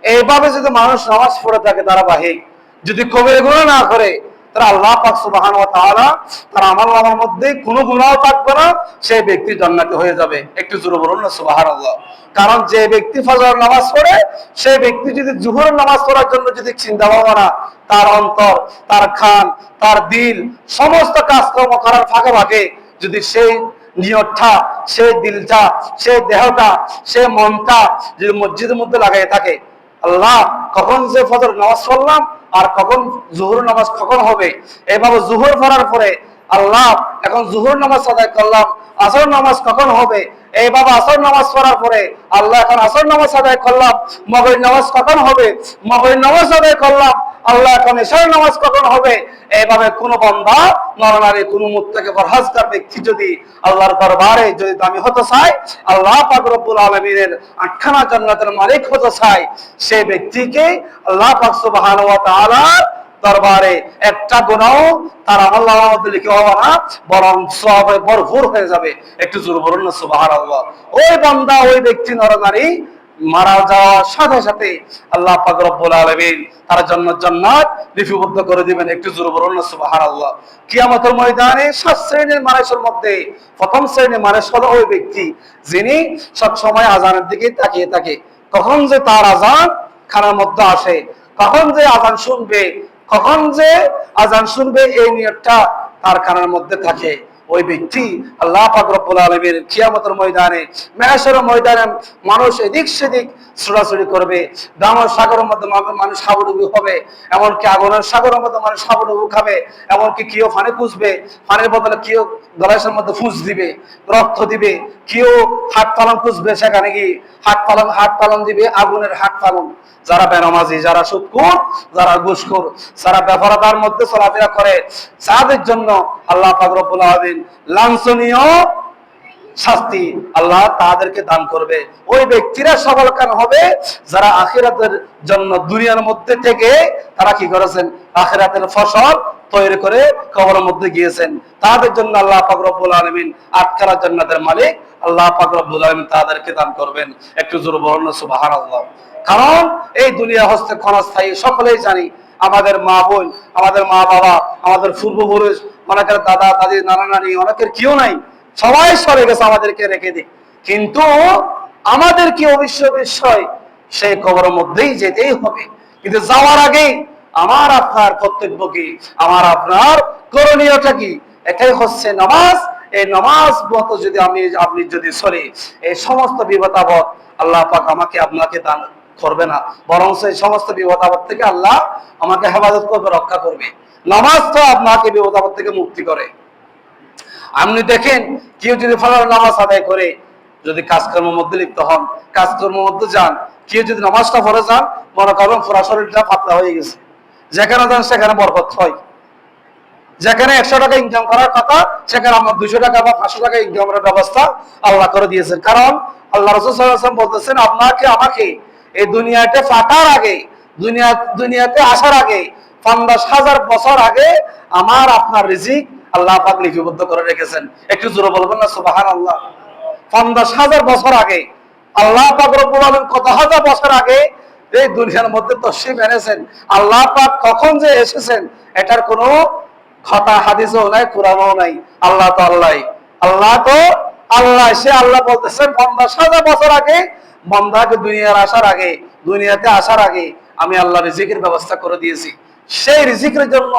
এইভাবে যদি মানুষ নামাজ পড়ে থাকে ধারাবাহিক, যদি কবিরা গুনাহ না করে, তাহলে আল্লাহ পাক সুবহানাহু ওয়া তাআলা তার আমলনামার মধ্যে কোনো গুনাহ থাকবে না, সেই ব্যক্তি জান্নাতি হয়ে যাবে। একটু জোরে বলুন না সুবহানাল্লাহ। কারণ যে ব্যক্তি ফজর নামাজ পড়ে, সেই ব্যক্তি যদি জোহরের নামাজ পড়ার জন্য যদি চিন্তা ভাবনা, তার অন্তর, তার খান, তার দিল, সমস্ত কাজকর্ম করার ফাঁকে ফাঁকে যদি সেই নিয়তটা, সেই দিলটা, সেই দেহটা, সেই মনটা যদি মসজিদের মধ্যে লাগাই থাকে, আল্লাহ কখন যে ফজর নামাজ পড়লাম আর কখন জোহর নামাজ কখন হবে, এভাবে জোহর পড়ার পরে আল্লাহ এখন জোহর নামাজ আদায় করলাম, আসর নামাজ কখন হবে, এইভাবে আসর নামাজ পড়ার পরে আল্লাহ এখন আসর নামাজ আদায় করলাম, মাগরিব নামাজ কখন হবে, মাগরিব নামাজ আদায় করলাম, আল্লাহ এখন এশার নামাজ কখন হবে। এইভাবে কোন বান্দা নরনারী, কোন মুত্তাকি পরহেজগার ব্যক্তি যদি আল্লাহর দরবারে যদি দামি হতে চায়, আল্লাহ পাক রব্বুল আলামিনের আটখানা জান্নাতের মালিক হতে চায়, সেই ব্যক্তিকে আল্লাহ পাক সুবহানাহু ওয়া তাআলা দরবারে একটা গুনাহ তার আমলনামার মধ্যে লিখে হবে না, বরং সওয়াবে ভরপুর হয়ে যাবে। একটু জোরে বলুন না সুবহানাল্লাহ। ওই বান্দা, ওই ব্যক্তি নরনারী মারা যাওয়ার সাথে সাথে আল্লাহ পাক রব্বুল আলামিন তার জন্য জান্নাত লিপিবদ্ধ করে দিবেন। একটু জোরে বলুন না সুবহানাল্লাহ। কিয়ামতের ময়দানে 7 শ্রেণীর মানুষের মধ্যে প্রথম শ্রেণীর মানুষ হলো ওই ব্যক্তি যিনি সব সময় আজানের দিকে তাকিয়ে থাকে, কখন যে তার আজান খানার মধ্যে আসে, কখন যে আজান শুনবে, কখন যে আজান শুনবে, এই নিয়তটা তার কানের মধ্যে থাকে। ওই ব্যক্তি আল্লাহ পাক রব্বুল আলামিনের কিয়ামতের ময়দানে, মাহশরের ময়দানে মানুষ এদিক সেদিক ছোড়াছুড়ি করবে, দামর সাগরের মধ্যে মানুষ হাবুডুবু হবে, এমনকি আগুনের সাগরের মধ্যে মানুষ হাবুডুবু খাবে, এমনকি কেউ পানি খুঁজবে, পানির বদলে কেউ গলাশের মধ্যে ফুঁস দিবে, রক্ত দিবে, কেউ হাট পালন খুঁজবে, সেখানে গিয়ে হাট পালন দিবে, আগুনের হাট পালন। যারা বেনামাজি, যারা সুদখোর, যারা ঘুষখোর, যারা বেপরদার মধ্যে চলাফেরা করে, তাদের জন্য আল্লাহ পাক রব্বুল আলামিন লাঞ্ছনীয় শাস্তি আল্লাহ তাদেরকে দান করবে। ওই ব্যক্তিরা সফলকাম হবে যারা আখিরাতের জন্য দুনিয়ার মধ্যে থেকে তারা কি করেছেন, আখিরাতের ফসল তৈরি করে কবরের মধ্যে গিয়েছেন। তাদের জন্য আল্লাহ পাক রব্বুল আলামিন আটকারা জান্নাতের মালিক আল্লাহ পাক রব্বুল আলামিন তাদেরকে দান করবেন। একটু জোরে বলুন না সুবহানাল্লাহ। কারণ এই দুনিয়া হচ্ছে ক্ষণস্থায়ী, সকলেই জানি। আমাদের মা বোন, আমাদের মা বাবা, আমাদের পূর্বপুরুষ, অনেকের দাদা দাদি নানা নানি অনেকের কেউ নাই, সবাই সরে গেছে আমাদেরকে রেখে দিয়ে। কিন্তু আমাদের কি অবশ্যই সেই কবরের মধ্যেই যেতেই হবে। কিন্তু যাওয়ার আগে আমার আপনার কর্তব্য কি, আমার আপনার করণীয়টা কি? এটাই হচ্ছে নামাজ। এই নামাজ মতো যদি আপনি যদি চলি, এই সমস্ত বিপদ আপদ আল্লাহ পাক আমাকে আপনাকে দান করবে না, বরং সেই সমস্ত বিপদ আপদ থেকে আল্লাহ আমাকে হেফাজত করবে, রক্ষা করবে। নামাজ তো আপনাকে বিপদ আপদ থেকে মুক্তি করে। আপনি দেখেন, কেউ যদি ফজর নামাজ আদায় করে, যদি কাজকর্মের মধ্যে লিপ্ত হন, কাজকর্মের মধ্যে যান, কেউ যদি নামাজটা পড়ে যান, মনে করবেন পুরা শরীরটা পাতলা হয়ে গেছে। যেখানে যান সেখানে বরকত হয়। যেখানে 100 টাকা ইনকাম করার কথা, সেখানে আমরা 200 টাকা বা 500 টাকা ইনকামের ব্যবস্থা আল্লাহ করে দিয়েছেন। কারণ আল্লাহ রাসূল সাল্লাল্লাহু আলাইহি ওয়াসাল্লাম বলতেছেন, আপনাকে আমাকে এই দুনিয়াতে ফাটার আগে, দুনিয়াতে আসার আগে 50,000 বছর আগে আমার আপনার রিজিক আল্লাহ পাক লিপিবদ্ধ করে রেখেছেন। একটু জোরে বলবেন না সুবহানাল্লাহ? 50,000 বছর আগে আল্লাহ পাক রব্বুল আলামিন, কত হাজার বছর আগে এই দুনিয়ার মধ্যে তশরিফ এনেছেন। আল্লাহ পাক কখন যে এসেছেন এটার কোনো কথা হাদিসও নাই, কোরআনও নাই। আল্লাহ তো আল্লাহ, আল্লাহ তো আল্লাহ। সে আল্লাহ বলতেছেন 50,000 বছর আগে বান্দাকে দুনিয়াতে আসার আগে আমি আল্লাহ রিজিকের ব্যবস্থা করে দিয়েছি। সেই রিজিকের জন্য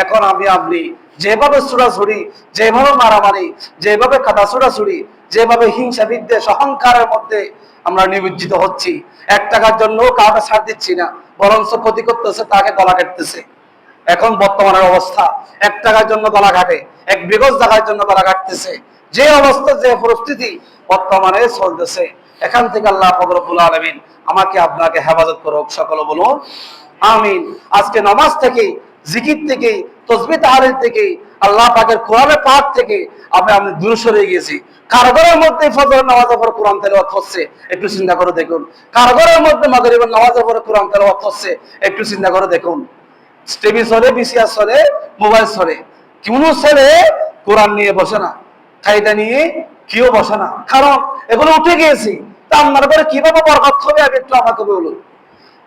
এখন আপনি যেভাবে ছুড়াছুড়ি, যেভাবে মারামারি, যেভাবে কাদা ছুড়াছুড়ি, যেভাবে হিংসা বিদ্বেষ অহংকারের মধ্যে আমরা নিমজ্জিত হচ্ছি, 1 টাকার জন্য কাউকে ছাড় দিচ্ছি না, বরঞ্চ ক্ষতি করতেছে, তাকে গলা কাটতেছে। এখন বর্তমানের অবস্থা, 1 টাকার জন্য গলা কাটে, 1 বিগজ টাকার জন্য গলা কাটতেছে। যে অবস্থা, যে পরিস্থিতি বর্তমানে চলতেছে, এখান থেকে আল্লাহ পাক রব্বুল আলামিন আমাকে আপনাকে হেফাজত করুক। সকলে বলুন আমিন। আজকে নামাজ থেকে, জিকির থেকে, তাসবিহ তাহলিল থেকে, আল্লাহ পাকের কোরআনের পাঠ থেকে আমি দূরে সরে গিয়েছি। কারগরের মধ্যে ফজরের নামাজের পর কোরআন তেলাওয়াত হচ্ছে, একটু চিন্তা করে দেখুন। কারগরের মধ্যে মাগরিবের নামাজের পর কোরআন তেলাওয়াত হচ্ছে, একটু চিন্তা করে দেখুন। টিভি চলে, বিসিআর চলে, মোবাইল চলে, কোনো ছেলে কোরআন নিয়ে বসে না, কায়দা নিয়ে কেউ বসে না। কারণ এগুলো উঠে গিয়েছি। তা আপনার পরে কিভাবে বরকত হবে আমি একটু আমাকে বলুন।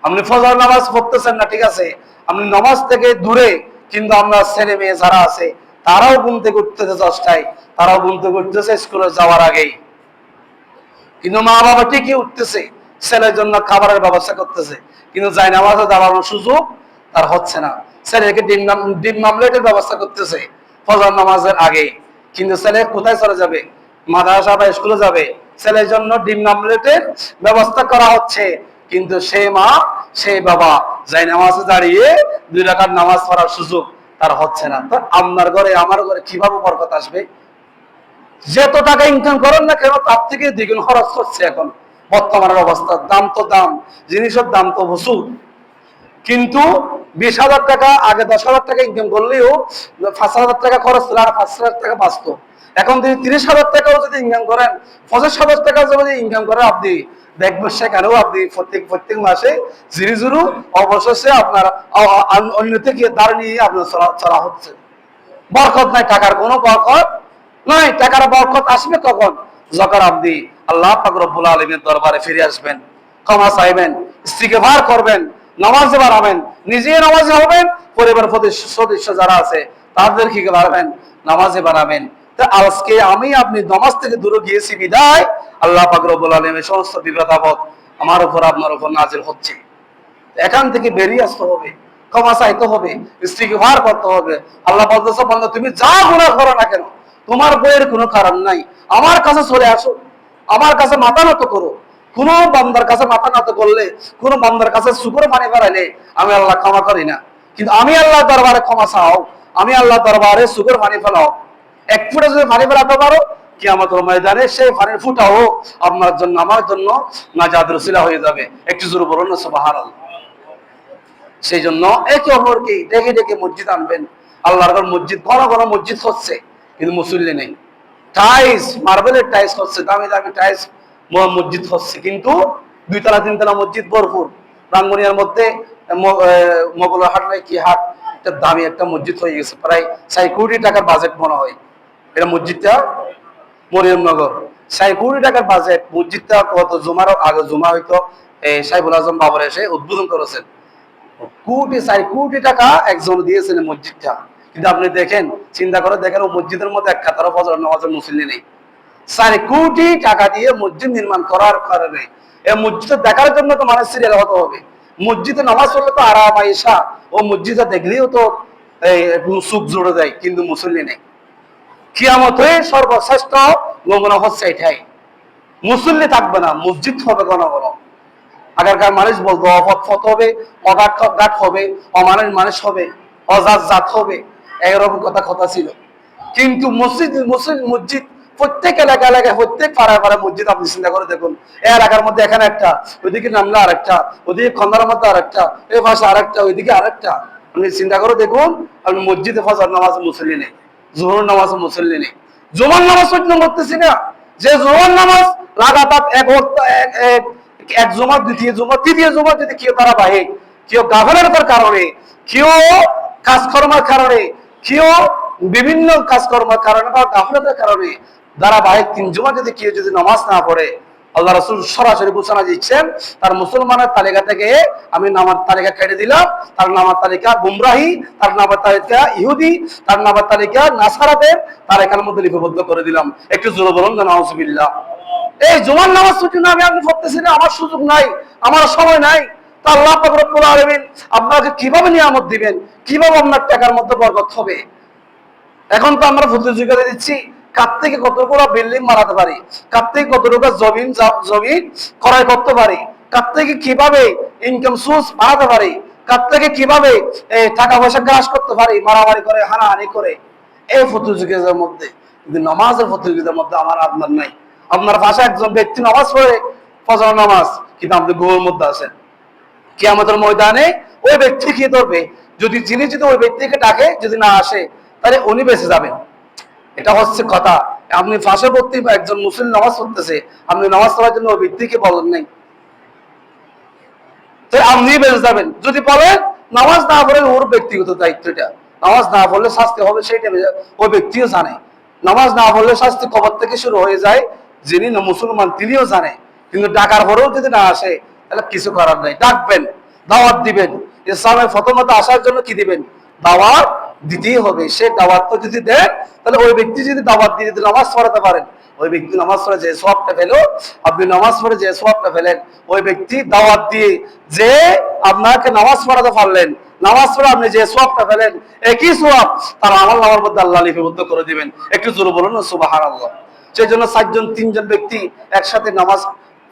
আপনি ফজর নামাজ পড়তেছেন না, ঠিক আছে, আপনি নামাজ থেকে দূরে, কিন্তু আমরা ছেলে মেয়ে যারা আছে তারাও ঘুম থেকে উঠতেছে 10টায়, তারাও ঘুম থেকে উঠতেছে স্কুলে যাওয়ার আগেই। কিন্তু মা বাবা ঠিকই উঠতেছে, ছেলের জন্য খাবারের ব্যবস্থা করতেছে, কিন্তু যাই নামাজে দাঁড়ানোর সুযোগ তার হচ্ছে না। ছেলেকে ডিম মামলেটের ব্যবস্থা করতেছে ফজর নামাজের আগে, কিন্তু ছেলে কোথায় চলে যাবে? মাদ্রাসা বা স্কুলে যাবে। ছেলের জন্য ডিম মামলেটের ব্যবস্থা করা হচ্ছে, কিন্তু সে মা, সে বাবা যাই নামাজে দাঁড়িয়ে 2 রাকাত নামাজ পড়ার সুযোগ তার হচ্ছে না। তো আপনার ঘরে আমার ঘরে কিভাবে বরকত আসবে? যত টাকা ইনকাম করেন না কেন, তার থেকে দ্বিগুণ খরচ করছে। এখন বর্তমানের অবস্থা, দাম তো দাম, জিনিসের দাম তো প্রচুর। কিন্তু 20,000 টাকা আগে, 10,000 টাকা ইনকাম করলেও 5,000 টাকা খরচ ছিল, আর 5,000 টাকা বাঁচতো। এখন যদি 30,000 টাকাও যদি ইনকাম করেন, 50,000 টাকা যদি ইনকাম করেন, আপনি দেখবেন সেখানেও আপনি প্রত্যেক মাসে জিরু অবশেষে আপনার অন্য থেকে দাঁড় নিয়ে আপনার চলা হচ্ছে। বরকত নাই, টাকার কোনো বরকত নাই। টাকার বরকত আসবে কখন? যখন আপনি আল্লাহ পাক রব্বুল আলামিনের দরবারে ফিরে আসবেন, ক্ষমা চাইবেন, ইস্তিগফার করবেন, নামাজে বাড়াবেন, নিজে নামাজে হবেন, পরিবার সদস্য যারা আছে তাদেরকে বাড়াবেন, নামাজে বাড়াবেন। তা আজকে আপনি নামাজ থেকে দূরে গিয়েছি বিদায় আল্লাহ পাক রব্বুল আলামিনের সমস্ত বিপদ আপদ আমার উপর, আপনার উপর নাজিল হচ্ছে। এখান থেকে বেরিয়ে আসতে হবে, ক্ষমা চাইতে হবে, ইস্তিগফার করতে হবে। আল্লাহ বলতেছে, বান্দা তুমি যা গুনাহ করো না কেন, তোমার বইয়ের কোনো কারণ নাই, আমার কাছে চলে আসো, আমার কাছে মাথা নত করো। কোন বান্দার কাছে মাথা নত করলে, কোন বান্দার কাছে শুকর পানি বাড়াইলে আমি আল্লাহ ক্ষমা করি না। কিন্তু আমি আল্লাহ দরবারে ক্ষমা চাও, আমি আল্লাহ দরবারে শুকর পানি ফেলাও। 1 ফুটা যদি পানি ফেলাতে পারো, কিয়ামতের ময়দানে সেই পানির ফুটাও আপনার জন্য, আমার জন্য নাজাতের উসিলা হয়ে যাবে। একটু জোরে বলুন না সুবহানাল্লাহ। সেই জন্য একে অপরকে ডেকে ডেকে মসজিদ আনবেন। আল্লাহর ঘর মসজিদ, ঘন ঘন মসজিদ হচ্ছে, কিন্তু মুসল্লি নেই। টাইলস, মার্বেলের টাইলস হচ্ছে, দামি দামি টাইলস মসজিদ হচ্ছে, কিন্তু 2 তলা 3 তলা মসজিদ ভরপুর। রাঙ্গুনিয়ার মধ্যে মোগলের হাট নাই, কি হাট, একটা দামি একটা মসজিদ হয়ে গেছে, প্রায় 4 কোটি টাকার বাজেট মনে হয় এটা মসজিদটা। মরিয়মনগর 4 কোটি টাকার বাজেট মসজিদটা। কত জুমার আগে জুমা হয়তো সাইফুল আজম বাবর এসে উদ্বোধন করেছেন। 4 কোটি টাকা একজন দিয়েছেন মসজিদটা, কিন্তু আপনি দেখেন, চিন্তা করে দেখেন, ও মসজিদের মধ্যে এক কাতারও ফজর নামাজের মুসল্লি নেই। 4 কোটি টাকা দিয়ে মসজিদ নির্মাণ করার কারণে এই মসজিদে দেখার জন্য তো মানুষ সিরিয়াল হতে হবে। মসজিদে নামাজ পড়লে তো আরাম আয়েশা, ও মসজিদে দেখলেও তো সুখ জুড়ে দেয়, কিন্তু মুসল্লি নেই। কিয়ামত হয়ে সর্বশ্রেষ্ঠ নমুনা হচ্ছে এটাই, মুসল্লি থাকবে না, মসজিদ হবে ঘন ঘন। আগেরকার মানুষ বলতো অপথ ফত হবে, অগাট হবে, অমানুষ মানুষ হবে, অজাত জাত হবে, এরকম কথা ছিল। কিন্তু মসজিদ প্রত্যেক এলাকায় প্রত্যেক পাড়ায় পাড়ায় মসজিদ আপনি চিন্তা করে দেখুন। এই এলাকার মধ্যে এখানে একটা, ওইদিকে নামলে আরেকটা, ওইদিকে খন্দার মধ্যে আরেকটা, এই পাশে আরেকটা, ওইদিকে আরেকটা। আপনি চিন্তা করে দেখুন, আপনি মসজিদে ফজর নামাজ মুসল্লি নেই, জোহর নামাজ মুসল্লি নেই, জুমার নামাজ সহ্য করতেছি না। যে জুমার নামাজ লাগাতার এক জমা, দ্বিতীয় জমা, তৃতীয় জমা যদি কেউ তারা বাহে, কেউ গাফেলতার কারণে, কেউ কাজকর্মের কারণে, কেউ বিভিন্ন কাজকর্মের কারণে বা গাফেলতার কারণে ধারাবাহিক 3 জমা যদি কেউ যদি নামাজ না পড়ে, আল্লাহ রাসূল সরাসরি ঘোষণা দিচ্ছেন, তার মুসলমানের তালিকা থেকে আমি নামার তালিকা কেটে দিলাম। তার নামার তালিকা গুমরাহি, তার নামার তালিকা ইহুদি, তার নামার তালিকা নাসারাদের তালিকার মধ্যে লিপিবদ্ধ করে দিলাম। একটু জোরে বলুন না নাউজুবিল্লাহ। এই জুমার নামাজ ছুটি না, আমি পড়তেছি না, আমার সুযোগ নাই, আমার সময় নাই, তা আল্লাহ পাক রব্বুল আলামিন আপনাকে কিভাবে নিয়ামত দিবেন, কিভাবে আপনার টাকার মধ্যে বরকত হবে। এখন তো আমরা প্রতিযোগিতা দিচ্ছি, কার থেকে কতটুকু বিল্ডিং বানাতে পারি, কার থেকে কতটুকু জমিন ক্রয় করতে পারি, কার থেকে কিভাবে ইনকাম সোর্স বাড়াতে পারি, কার থেকে কিভাবে টাকা পয়সা গ্রাস করতে পারি, মারামারি করে, হানাহানি করে, এই প্রতিযোগিতার মধ্যে। কিন্তু নামাজের প্রতিযোগিতার মধ্যে আমার আপনার নাই। আপনার পাশে একজন ব্যক্তি নামাজ পড়ে ফজর নামাজ, কিন্তু আপনি ঘুমের মধ্যে আছেন। কিয়ামতের ময়দানে ওই ব্যক্তি কি করবে? যিনি যদি ওই ব্যক্তিকে ডাকে, যদি না আসে, তাহলে উনি বেঁচে যাবেন। এটা হচ্ছে কথা। আপনি পার্শ্ববর্তী একজন মুসলিম নামাজ পড়তেছে, আপনি নামাজ পড়ার জন্য ওই ব্যক্তিকে বলেন নাই, আপনি বেঁচে যাবেন। যদি বলেন নামাজ না পড়ে, ওর ব্যক্তিগত দায়িত্ব এটা, নামাজ না পড়লে শাস্তি হবে, সেইটা ওই ব্যক্তিও জানে। নামাজ না পড়লে শাস্তি কবর থেকে শুরু হয়ে যায়, যিনি মুসলমান তিনিও জানে। কিন্তু ডাকার পরেও যদি না আসে, তাহলে কিছু করার নাই। ডাকবেন, দাওয়াত দিবেন। ইসলামের প্রথমত আসার জন্য কি দিবেন? দাওয়াত দিতেই হবে। সে দাওয়াত তো যদি দেন, তাহলে ওই ব্যক্তি যদি দাওয়াত দিয়ে যদি নামাজ পড়াতে পারেন, ওই ব্যক্তি নামাজ পড়ে যে সওয়াবটা পেলো, আপনি নামাজ পড়ে যে সওয়াবটা পেলেন, ওই ব্যক্তি দাওয়াত দিয়ে যে আপনাকে নামাজ পড়াতে পারলেন, নামাজ পড়ে আপনি যে সওয়াবটা পেলেন, একই সওয়াব তার আমল নামার মধ্যে আল্লাহ লিপিবদ্ধ করে দিবেন। একটু জোরে বলুন না সুবহানাল্লাহ। সেই জন্য 4-3 ব্যক্তি একসাথে নামাজ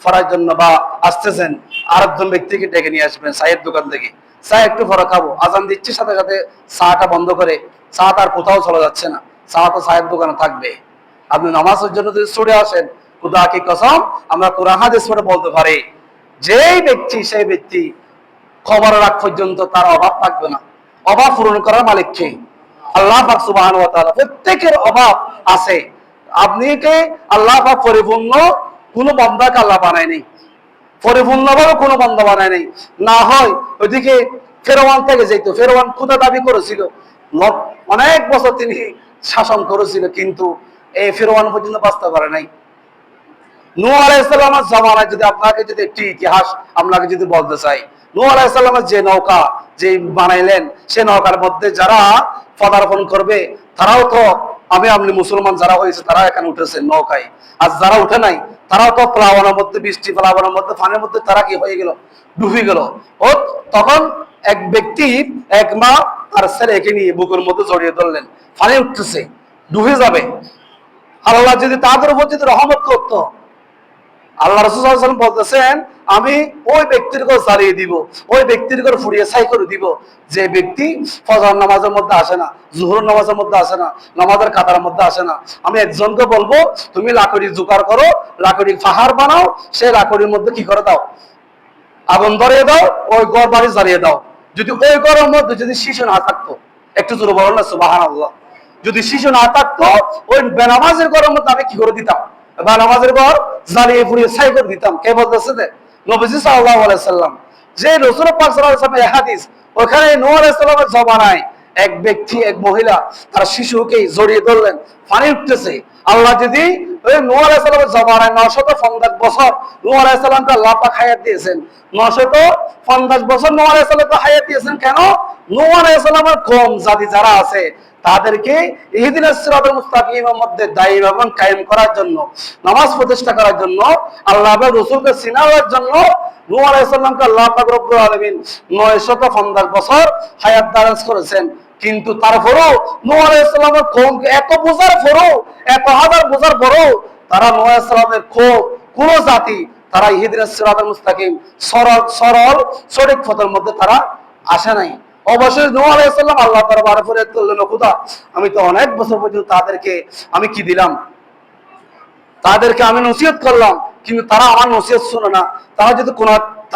পড়ার জন্য বা আসতেছেন, আরেকজন ব্যক্তিকে ডেকে নিয়ে আসবেন চায়ের দোকান থেকে, চা একটু পরে খাবো, আজান দিচ্ছে সাথে সাথে চাটা বন্ধ করে, চা তার কোথাও চলে যাচ্ছে না, চা তো চায়ের দোকানে থাকবে। আপনি নামাজের জন্য যদি ছুটে আসেন, খুদা কি কসম, আমরা কোরআন হাদিস পড়ে বলতে পারি, যেই ব্যক্তি সেই ব্যক্তি খবর রাখ পর্যন্ত তার অভাব থাকবে না। অভাব পূরণ করার মালিক কে? আল্লাহ পাক সুবহানাহু ওয়া তাআলা। প্রত্যেকের অভাব আছে। আপনি কে আল্লাহ পাক পরিপূর্ণ কোনো বান্দাকে আল্লাহ বানায় নেই, পরিপূর্ণভাবে কোনো বান্দা বানায় নেই। না হয় ওইদিকে ফেরওয়ান থেকে যেত, ফেরওয়ান খোদা দাবি করেছিল, অনেক বছর তিনি শাসন করেছিল, কিন্তু এই ফেরওয়ান পর্যন্ত বাঁচতে পারে নাই। নূহ আলাইহিস সালামের জামানায় যদি আপনাকে যদি একটি ইতিহাস আপনাকে যদি বলতে চাই, নূহ আলাইহিস সালামের যে নৌকা যে বানাইলেন, সে নৌকার মধ্যে যারা পদার্পণ করবে, তারাও তো আপনি মুসলমান যারা হয়েছে তারা এখানে উঠেছে নৌকায়, আর যারা উঠে নাই তারাও তো প্লাবনের মধ্যে, বৃষ্টি প্লাবনের মধ্যে, পানির মধ্যে তারা কি হয়ে গেল? ডুবে গেল। ও তখন এক ব্যক্তি, এক মা তার ছেলেকে নিয়ে বুকের মধ্যে জড়িয়ে ধরলেন, পানি উঠতেছে, ডুবে যাবে। আল্লাহ যদি তাদের উপর যদি রহমত করতো, আল্লাহ রাসূল সাল্লাল্লাহু আলাইহি ওয়াসাল্লাম বলতেছেন, আমি ওই ব্যক্তির ঘর জ্বালিয়ে দিব, ওই ব্যক্তির ঘর ফুরিয়ে ছাই করে দিব, যে ব্যক্তি ফজর নামাজের মধ্যে আসে না, জোহর নামাজের মধ্যে আসে না, নামাজের কাতার মধ্যে আসে না। আমি একজনকে বলবো, তুমি লাকড়ি জোগাড় করো, লাকড়ি পাহাড় বানাও, সেই লাকড়ির মধ্যে কি করে দাও? আগুন ধরিয়ে দাও, ওই ঘর বাড়ি জ্বালিয়ে দাও। যদি ওই ঘরের মধ্যে যদি শিশু না থাকতো, একটু জোরে বলো না সুবহানাল্লাহ, যদি শিশু না থাকতো, ওই বেনামাজের ঘরের মধ্যে আমি কি করে দিতাম? বেনামাজের ঘর জ্বালিয়ে পুড়িয়ে ছাই করে দিতাম। কে বলতেছে? নবীজি সাল্লাল্লাহু আলাইহি সাল্লাম। যে রাসূল পাক সাল্লাল্লাহু আলাইহি ওয়াসাল্লামের হাদিস, ওখানে নূহ আলাইহিস সালামের জমানায় এক ব্যক্তি, এক মহিলা তার শিশুকে জড়িয়ে ধরলেন, পানি উঠতেছে। আল্লাহ যদি ওই নূহ আলাইহিস সালামের জমানায় 950 বছর নূহ আলাইহিস সালামকে আল্লাহ পাক হায়াত দিয়েছেন, 950 বছর নূহ আলাইহিস সালামকে হায়াত দিয়েছেন। কেন? নূহ আলাইহিস সালামের কওম জাতি যারা আছে, তাদেরকে ইহদিনাস সিরাতাল মুস্তাকিমের মধ্যে দায়ী এবং কায়েম করার জন্য, নামাজ প্রতিষ্ঠা করার জন্য, আল্লাহ এবং রাসূলকে চিনার জন্য নূহ আলাইহিস সালামকে আল্লাহ পাক রব্বুল আলামিন 950 বছর হায়াত দারাজ করেছেন। কিন্তু তারপরেও নূহ আলাইহিস সালামের কওমকে এত বোঝার পরেও, এত হাজার বোঝার পরেও তারা নূহ আলাইহিস সালামের কোন জাতি তারা ইহদিনাস সিরাতাল মুস্তাকিম সরল সঠিক পথের মধ্যে তারা আসে নাই। অবশেষে নূহ আলাইহিস সালাম আল্লাহ দরবারে ফরিয়াদ করলেন, খোদা আমি তো অনেক বছর পর্যন্ত তাদেরকে আমি কি দিলাম, তাদেরকে আমি নসিহত করলাম, কিন্তু তারা আমার নসিহত শুনে না। তারা যদি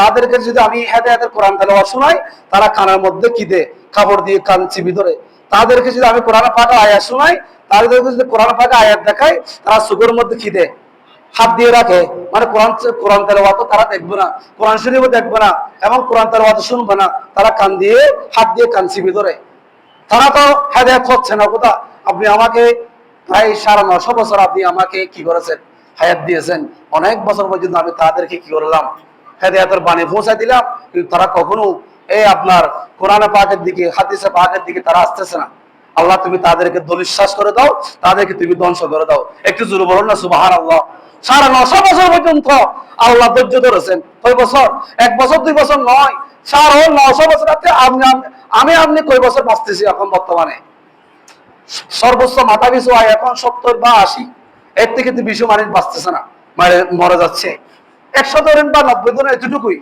তাদেরকে যদি আমি হেদায়েতের কোরআন তেলাওয়াত শোনাই, তারা কানের মধ্যে কি দে, কাপড় দিয়ে কান চিবি ধরে। তাদেরকে যদি আমি কোরআন পাকের আয়াত শোনাই, তাদেরকে যদি কোরআন পাকের আয়াত দেখাই, তারা চোখের মধ্যে কি দে, হাত দিয়ে রাখে। মানে কোরআন তেলাওয়াত তারা দেখবে না, কোরআন শরীফও দেখবে না, এবং কোরআন তেলাওয়াত শুনবে না। তারা কান দিয়ে হাত দিয়ে কান চিবি ধরে। তারা তো হেদায়েত হচ্ছে না। কথা আপনি আমাকে প্রায় 950 বছর আপনি আমাকে কি করেছেন, হায়াত দিয়েছেন। অনেক বছর পর্যন্ত আমি তাদেরকে কি করলাম, হেদায়েতের বাণী পৌঁছাই দিলাম, কিন্তু তারা কখনো এই আপনার কোরআনে পাকের দিকে, হাদিসে পাকের দিকে তারা আসতেছে না। আল্লাহ তুমি তাদেরকে দলিশ্বাস করে দাও, তাদেরকে তুমি ধ্বংস করে দাও। একটু জোরে বলুন না সুবহানাল্লাহ। 950 বছর পর্যন্ত আল্লাহ ধৈর্য ধরেছেন। কয় বছর? 1 বছর 2 বছর নয়, 950 বছর। আমি কয় বছর বাঁচতেছি এখন বর্তমানে? সর্বোচ্চ মাথা পিছু হয় এখন 70 বা 80, এর থেকে তো বেশি মানুষ বাঁচতেছে না, মরে যাচ্ছে। 100 ধরেন বা 90 ধরেন, এতটুকুই।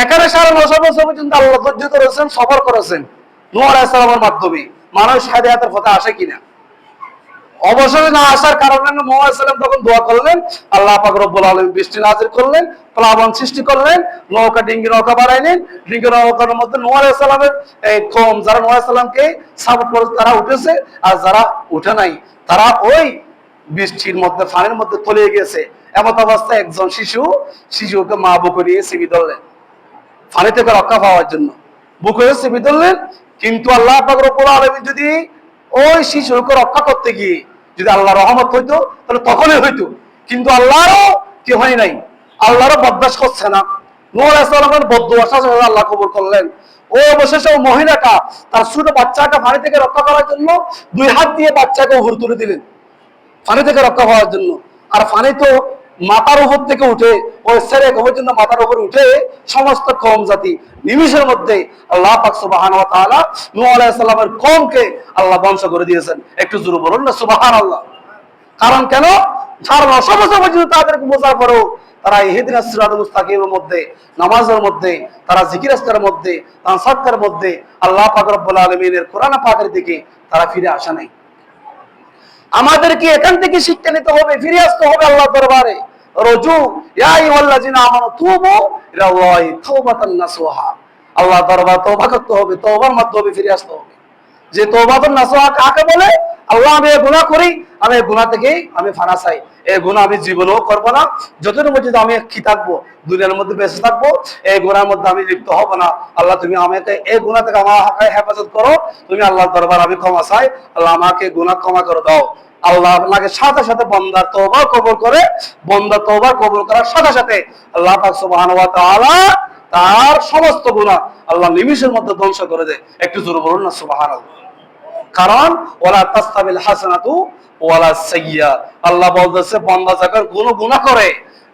এখানে 950 বছর পর্যন্ত আল্লাহ ধৈর্য ধরেছেন, সবর করেছেন নূহ আলাইহিস সালামের মাধ্যমে। মানুষ হেদায়েতের পথে আসে কিনা? অবশ্যই না আসার কারণে নূহ আলাইহিস সালাম তখন দোয়া করলেন, আল্লাহ পাক রব্বুল আলামিন বৃষ্টি নাযিল করলেন, প্লাবন সৃষ্টি করলেন, ডিঙ্গি নৌকা বানাইলেন। ডিঙ্গি নৌকার মধ্যে নূহ আলাইহিস সালামের কওম যারা নূহ আলাইহিস সালামকে সাপোর্ট করে তারা উঠেছে, আর যারা উঠে নাই তারা ওই বৃষ্টির মধ্যে, পানির মধ্যে তলিয়ে গেছে। এমত অবস্থায় একজন শিশুকে মা বুকে নিয়ে চিবি ধরলেন পানি থেকে রক্ষা পাওয়ার জন্য, বুকে চিবি ধরলেন। কিন্তু আল্লাহ পাক রব্বুল আলামিন যদি ওই শিশুকে রক্ষা করতে গিয়ে যদি আল্লাহ রহমত হইতো, তাহলে তখনই হইতো। কিন্তু আল্লাহরও কি হয় নাই, আল্লাহরও বরদাস্ত করছে না। নূহ আলাইহিস সালামের বদদুয়া আল্লাহ কবুল করলেন। ও অবশেষে মহিলাটা তার ছোট বাচ্চাকে পানি থেকে রক্ষা করার জন্য 2 হাত দিয়ে বাচ্চাকে উপরে তুলে দিলেন পানি থেকে রক্ষা পাওয়ার জন্য। আর পানি তো মাথার উপর থেকে উঠে ওই ছেড়ে পর্যন্ত মাথার উপর উঠে সমস্ত কওম জাতি নিমিষের মধ্যে আল্লাহ পাক সুবহানাহু ওয়া তাআলা নূহ আলাইহিস সালামের কওমকে আল্লাহ ধ্বংস করে দিয়েছেন। একটু জোরে বলুন না সুবহানাল্লাহ। কারণ কেন? 950 বছর পর্যন্ত তাদেরকে বোঝার পরেও তারা ইহদিনাস সিরাতাল মুস্তাকিমের মধ্যে, নামাজের মধ্যে, তারা জিকির আজকারের মধ্যে, তানসাক্কার মধ্যে আল্লাহ পাক রব্বুল আলামিনের কোরআন পাকের দিকে তারা ফিরে আসে নাই। আমাদেরকে এখান থেকে শিক্ষা নিতে হবে, ফিরে আসতে হবে আল্লাহর দরবারে। রজু ইয়া আইয়ুহাল্লাযিনা আমানু তুবু ইলাল্লাহি তাওবাতান নাসুহা। আল্লাহর দরবারে তওবা করতে হবে, তওবার মাধ্যমে ফিরে আসতে হবে। যে তওবাতুন নাসুহা কাকে বলে? আল্লাহ আমি এই গুনাহ করি, আমি এই গুনাহ থেকে আমি ফানা চাই, এই গুনাহ আমি জীবনেও করব না। যতদিন পর্যন্ত আমি কি থাকবো, দুনিয়ার মধ্যে বেঁচে থাকবো, এই গুনাহের মধ্যে আমি লিপ্ত হব না। আল্লাহ তুমি আমাকে এই গুনাহ থেকে আমাকে হেফাজত করো। তুমি আল্লাহর দরবারে আমি ক্ষমা চাই, আল্লাহ আমাকে গুনাহ ক্ষমা করে দাও। আল্লাহ আপনাকে সাথে সাথে বান্দার তওবা কবুল করে, বান্দা তওবা কবুল করার সাথে সাথে আল্লাহ পাক সুবহানাহু ওয়া তাআলা তার সমস্ত গুনাহ আল্লাহ নিমিষের মধ্যে ধ্বংস করে দেয়। একটু জোরে বলুন না সুবহানাল্লাহ। কারণ ওয়ালা তাসতাবিল হাসানাতু ওয়ালা সাইয়্যা, আল্লাহ বলতেছে বান্দা যখন কোনো গুনাহ করে,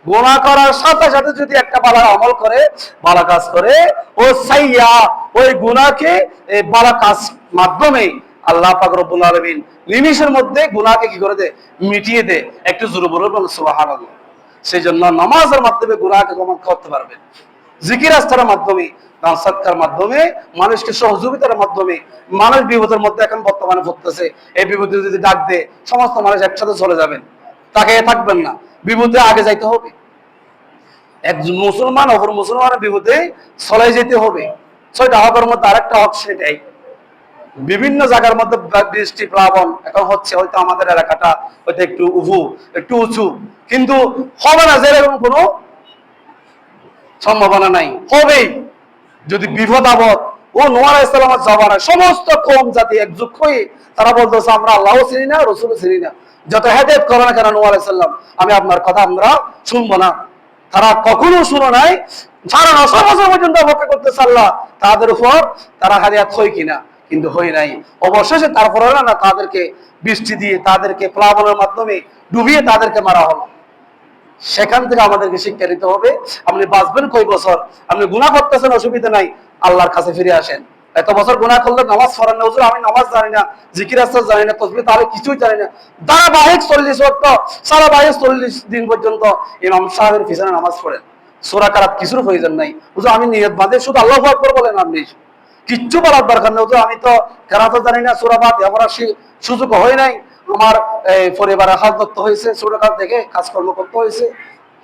গুনাহ করার সাথে সাথে যদি একটা ভালো আমল করে, ভালো কাজ করে, ও সাইয়্যা ওই গুনাহকে এই ভালো কাজ মাধ্যমে আল্লাহ পাক রব্বুল আলামিন নিমিষের মধ্যে গুনাহকে কি করে দেয়, মিটিয়ে দেয়। একটু জোরে বলুন সুবহানাল্লাহ। সেজন্য নামাজের মাধ্যমে গুনাহকে ক্ষমা করতে পারবেন, জিকির আজকারের মাধ্যমে, দান সৎকার মাধ্যমে, মানুষকে সহযোগিতার মাধ্যমে। মানুষ বিপদের মধ্যে এখন বর্তমানে পড়তেছে, এই বিপদে যদি ডাক দেয় সমস্ত মানুষ একসাথে চলে যাবেন, তাকে থাকবেন না, বিপদে আগে যাইতে হবে। একজন মুসলমান অপর মুসলমানের বিপদে চলে যেতে হবে। 6টা হকের মধ্যে আরেকটা হক সেটাই। বিভিন্ন জায়গার মধ্যে বৃষ্টি প্লাবন এখন হচ্ছে, হয়তো আমাদের এলাকাটা হয়তো একটু উঁচু, কিন্তু হবে না যেরকম কোনো সম্ভাবনা নাই, হবেই। যদি বিপদ আপদ ও নূহ আলাইহিস সালামের জামানায় সমস্ত কওম জাতি একজোট হয়ে তারা বলতেছে আমরা আল্লাহও চিনি না, রাসূলও চিনি না, যত হেদায়েত করে না কেন নূহ আলাইহিস সালাম, আমি আপনার কথা আমরা শুনবো না। তারা কখনো শুনো নাই, 950 বছর পর্যন্ত অপেক্ষা করতেছে আল্লাহ তাদের উপর তারা হেদায়েত হয় কিনা। কিন্তু হয় নাই। অবশেষে তারপরে না তাদেরকে বৃষ্টি দিয়ে, তাদেরকে প্লাবনের মাধ্যমে ডুবিয়ে তাদেরকে মারা হলো। সেখান থেকে আমাদেরকে শিক্ষা নিতে হবে, আপনি বাঁচবেন কয় বছর, আপনি গুনাহ করতেছেন অসুবিধা নাই, আল্লাহর কাছে ফিরে আসেন। এত বছর গুনাহ করলে নামাজ পড়েন না, হুজুর আমি নামাজ জানি না, জিকির আজকার জানি না, তাসবিহ তাহলে কিছুই জানি না, ধারাবাহিক 40 ওয়াক্ত ধারাবাহিক 40 দিন পর্যন্ত ইমাম সাহেবের পিছনে নামাজ পড়েন, সূরা কারাত কিছুর প্রয়োজন নাই। হুজুর আমি নিয়ত বাঁধে শুধু আল্লাহু আকবার বলেন, আপনি কিচ্ছু বলার দরকার নেই, হুজুর আমি তো কেরাত জানি না, সূরা ফাতিহা পড়ার সুযোগ হয় নাই, আমার পরিবারের হাত ধরতে হয়েছে, সূরা কারাত দেখে কাজকর্ম করতে হয়েছে,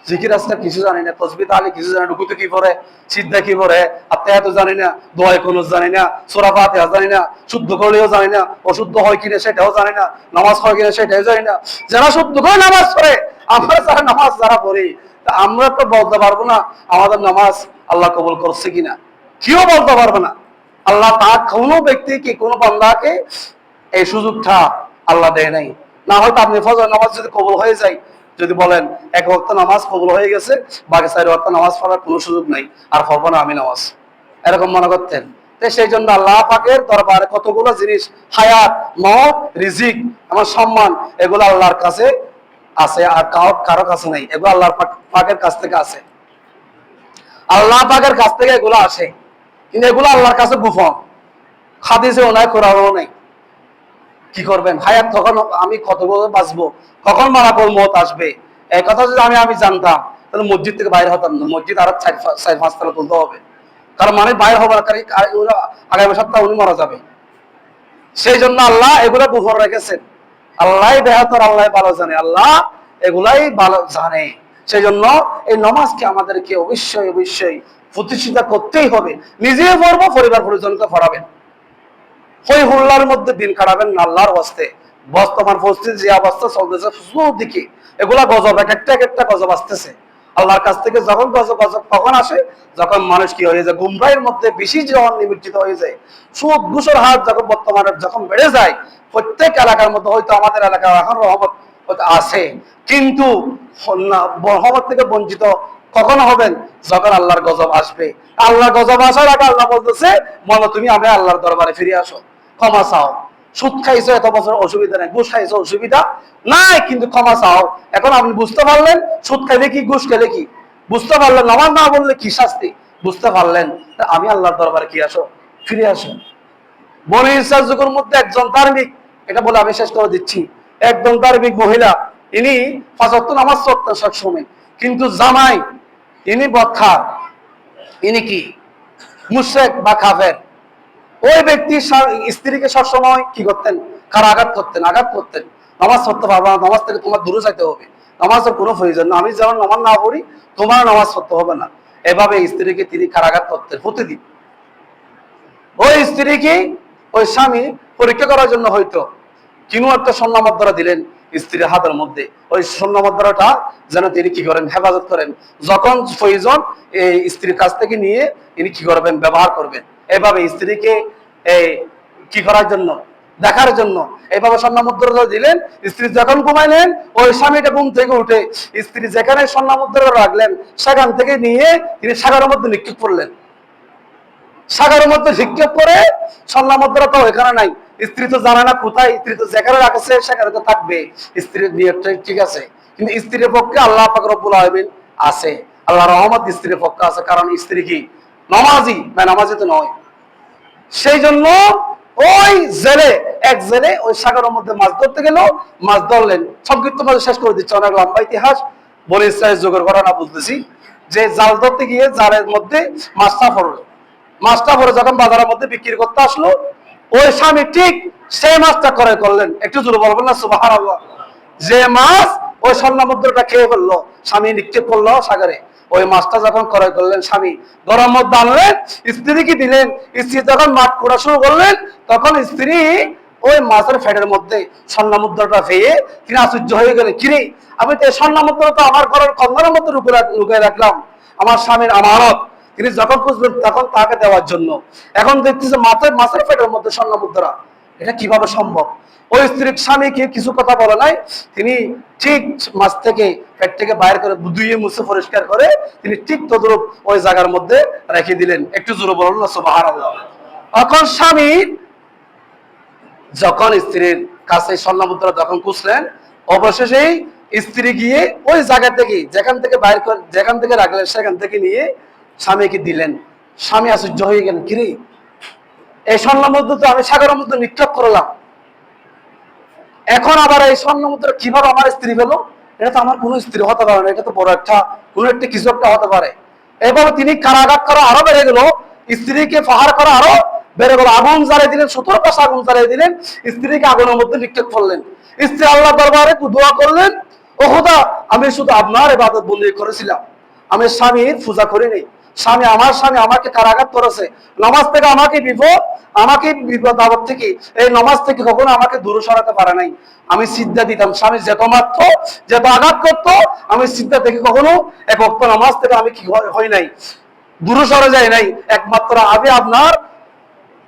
জিকির আজকার কিছু জানি না, তাসবিহ তাহলে কিছু জানি না, রুকুতে কি পড়ে, সিজদা কি পড়ে, আত্তাহিয়াতু জানি না, দোয়া কুনুত জানি না, সূরা ফাতিহা জানি না, শুদ্ধ করলেও জানি না, অশুদ্ধ হয় কিনা সেটাও জানি না, নামাজ হয় কিনা সেটাও জানি না। যারা শুদ্ধ করে নামাজ পড়ে, আমরা যারা নামাজ যারা পড়ি, তা আমরা তো বলতে পারবো না আমাদের নামাজ আল্লাহ কবুল করছে কিনা, কেউ বলতে পারবে না। আল্লাহ তার কোনো ব্যক্তিকে, কোনো বান্দাকে এই সুযোগটা আল্লাহ দেয় নাই। না হয়তো আপনি ফজর নামাজ যদি কবুল হয়ে যায়, যদি বলেন এক ওয়াক্ত নামাজ কবুল হয়ে গেছে, বাকি 4 ওয়াক্ত নামাজ পড়ার কোনো সুযোগ নাই, আর পড়বো না আমি নামাজ, এরকম মনে করতেন। তো সেই জন্য আল্লাহ পাকের দরবারে কতগুলো জিনিস, হায়াত, মওত, রিজিক, আমার সম্মান, এগুলো আল্লাহর কাছে আছে, আর কারো কাছে নাই, এগুলো আল্লাহর পাকের কাছ থেকে আছে, আল্লাহ পাকের কাছ থেকে এগুলো আসে। কিন্তু এগুলো আল্লাহর কাছে গোপন, হাদিসেও নাই, কোরআনেও নাই। কি করবেন? হায়াত তখন আমি কত বছর বাঁচবো, কখন মারা পর মত আসবে, এই কথা যদি আমি জানতাম, তাহলে মসজিদ থেকে বাইরে হতাম না। মসজিদ আরো 4-5 তলা তুলতে হবে, কারণ মানে বাইরে হবে না, আগামী সপ্তাহে উনি মারা যাবে। সেই জন্য আল্লাহ এগুলা গোপন রেখেছেন, আল্লাহ বেহতর, আল্লাহ ভালো জানে, আল্লাহ এগুলাই ভালো জানে। সেই জন্য এই নামাজকে আমাদেরকে অবশ্যই অবশ্যই প্রতিষ্ঠিত করতেই হবে। নিজে পড়বো, পরিবার পরিজনকে পড়াবেন, হই হুল্লার মধ্যে দিন কাটাবেন না আল্লাহর ওয়াস্তে। বর্তমান পরিস্থিতি যে অবস্থা চলতেছে দিকে, এগুলা গজব, এক একটা গজব আসতেছে আল্লাহর কাছ থেকে। যখন গজব কখন আসে, যখন মানুষ কি হয়ে যায়, গুমরাহের মধ্যে বেশি যখন নিমজ্জিত হয়ে যায়, সুদ ঘুষের হাত যখন বর্তমানে যখন বেড়ে যায়, প্রত্যেক এলাকার মধ্যে, হয়তো আমাদের এলাকায় এখন রহমত আছে, কিন্তু রহমত থেকে বঞ্চিত কখন হবেন, যখন আল্লাহর গজব আসবে। আল্লাহর গজব আসার আগে আল্লাহ বলতেছে, বলো তুমি আমি আল্লাহর দরবারে ফিরে আসো, ক্ষমা চাও। সুদ খাইছো এত বছর, অসুবিধা নাই, ঘুষ খাইছো অসুবিধা নাই, কিন্তু ক্ষমা চাও। এখন আপনি বুঝতে পারলেন সুদ খাইলে কি, ঘুষ খেলে কি, বুঝতে পারলেন নামাজ না বললে কি শাস্তি, বুঝতে পারলেন, আমি আল্লাহর দরবারে কি আসো, ফিরে আসো। বনি ইসরাইল যুগের মধ্যে একজন ধার্মিক, এটা বলে আমি শেষ করে দিচ্ছি, একদম ধার্মিক মহিলা, ইনি 5 ওয়াক্ত নামাজ পড়তেন সবসময়, কিন্তু জামাই ইনি বদখার, ইনি কি মুশরিক বা কাফের। ওই ব্যক্তি স্ত্রীকে সবসময় কি করতেন, আঘাত করতেন, নামাজ পড়তে পারবা না, নামাজ থেকে তোমার দূরে যাইতে হবে, নামাজের কোনো প্রয়োজন না, আমি যেমন নামাজ না পড়ি তোমার নামাজ পড়তে হবে না, এভাবে স্ত্রীকে তিনি কারাঘাত করতেন প্রতিদিন। ওই স্ত্রীকে ওই স্বামী পরীক্ষা করার জন্য হয়তো কিনু একটা স্বর্ণ মুদ্রা দিলেন স্ত্রীর হাতের মধ্যে, ওই স্বর্ণ মুদ্রাটা যেন তিনি কি করেন, হেফাজত করেন, যখন প্রয়োজন এই স্ত্রীর কাছ থেকে নিয়ে তিনি কি করবেন, ব্যবহার করবেন। এভাবে স্ত্রীকে এই কি করার জন্য, দেখার জন্য এইভাবে স্বর্ণ মুদ্রা দিলেন। স্ত্রী যখন ঘুমাইলেন, ওই স্বামীটা ঘুম থেকে উঠে স্ত্রী যেখানে স্বর্ণ মুদ্রা রাখলেন, সেখান থেকে নিয়ে তিনি সাগরের মধ্যে নিক্ষেপ করলেন। সাগরের মধ্যে নিক্ষেপ করে, স্বর্ণ মুদ্রা তো এখানে নাই, স্ত্রী তো জানে না কোথায়, স্ত্রী তো যেখানে রাখছে সেখানে তো থাকবে, স্ত্রীর নিয়তটা ঠিক আছে, কিন্তু স্ত্রীর পক্ষে আল্লাহ পাক রব্বুল আলামিন আছে, আল্লাহর রহমত স্ত্রীর পক্ষে আছে, কারণ স্ত্রী কি নামাজি না, নামাজি তো নয়। সেই জন্য ওই জেলে, এক জেলে ওই সাগরের মধ্যে মাছ ধরতে গেল, মাছ ধরলেন। সংক্ষিপ্ত মাঝে শেষ করে দিচ্ছে, অনেক লম্বা ইতিহাস, বলে ইসরায়েল যুগের ঘটনা বুঝতেছি, যে জাল ধরতে গিয়ে জালের মধ্যে মাছটা পড়লো, মাছটা পরে যখন বাজারের মধ্যে বিক্রি করতে আসলো, ওই স্বামী ঠিক সেই মাছটা ক্রয় করলেন। একটু জোরে বলবেন না সুবহানাল্লাহ। যে মাছ ওই স্বর্ণ মুদ্রাটা খেয়ে ফেললো, স্বামী নিক্ষেপ করলো সাগরে, ওই মাছটা যখন ক্রয় করলেন স্বামী, গরম মধ্যে আনলেন, স্ত্রীকে দিলেন, স্ত্রী যখন মাছ পোড়া শুরু করলেন, তখন স্ত্রী ওই মাছের ফ্যাটের মধ্যে স্বর্ণ মুদ্রাটা পেয়ে তিনি আশ্চর্য হয়ে গেলেন, কিরে আমি তো এই স্বর্ণ মুদ্রা তো আমার ঘরের কঙ্গনের মধ্যে লুকিয়ে রাখলাম, আমার স্বামীর আমানত। তিনি যখন খুঁজবেন তখন তাকে দেওয়ার জন্য, এখন দেখতেছে মাছের পেটের মধ্যে স্বর্ণ মুদ্রা, এটা কিভাবে সম্ভব? ওই স্ত্রী স্বামীকে কিছু কথা বলে নাই, তিনি ঠিক মাছ থেকে পেট থেকে বাইরে করে ধুয়ে মুছে পরিষ্কার করে তিনি ঠিক তদ্রূপ ওই জায়গার মধ্যে রেখে দিলেন। একটু জোরে বলুন না সুবহানাল্লাহ। এখন স্বামী যখন স্ত্রীর কাছে স্বর্ণ মুদ্রা যখন খুঁজলেন, অবশেষেই স্ত্রী গিয়ে ওই জায়গা থেকে যেখান থেকে রাখলেন সেখান থেকে নিয়ে স্বামীকে দিলেন। স্বামী আশ্চর্য হয়ে গেলেন, কিরে এই স্বর্ণ মুদ্রা তো আমি সাগরের মধ্যে নিক্ষেপ করলাম, এখন আবার এই স্বর্ণ মুদ্রা কিভাবে আমার স্ত্রী পেল? এটা তো আমার কোনো স্ত্রী হতে পারে না, এটা তো বড় একটা কোনো একটা কিছু একটা হতে পারে। এভাবে তিনি কারাগার করা আরো বেড়ে গেল, স্ত্রীকে প্রহার করা আরো বেড়ে গেল। আগুন জ্বালিয়ে দিলেন, 17 পাশে আগুন জ্বালিয়ে দিলেন, স্ত্রীকে আগুনের মধ্যে নিক্ষেপ করলেন। স্ত্রী আল্লাহ দরবারে দোয়া করলেন, ও খোদা, আমি শুধু আপনার ইবাদত বন্দী করেছিলাম, আমি স্বামীর পূজা করিনি। স্বামী আমাকে কারাগার করেছে, নামাজ থেকে আমাকে বিপদ আপদ থেকে, এই নামাজ থেকে কখনো আমাকে দূরে সরাতে পারে নাই। আমি সিজদা দিতাম, স্বামী যত মারতো, যত আঘাত করতো, আমি সিজদা থেকে কখনো এক ওয়াক্ত নামাজ থেকে আমি কি হই নাই, দূরে সরে যাই নাই। একমাত্র আমি আপনার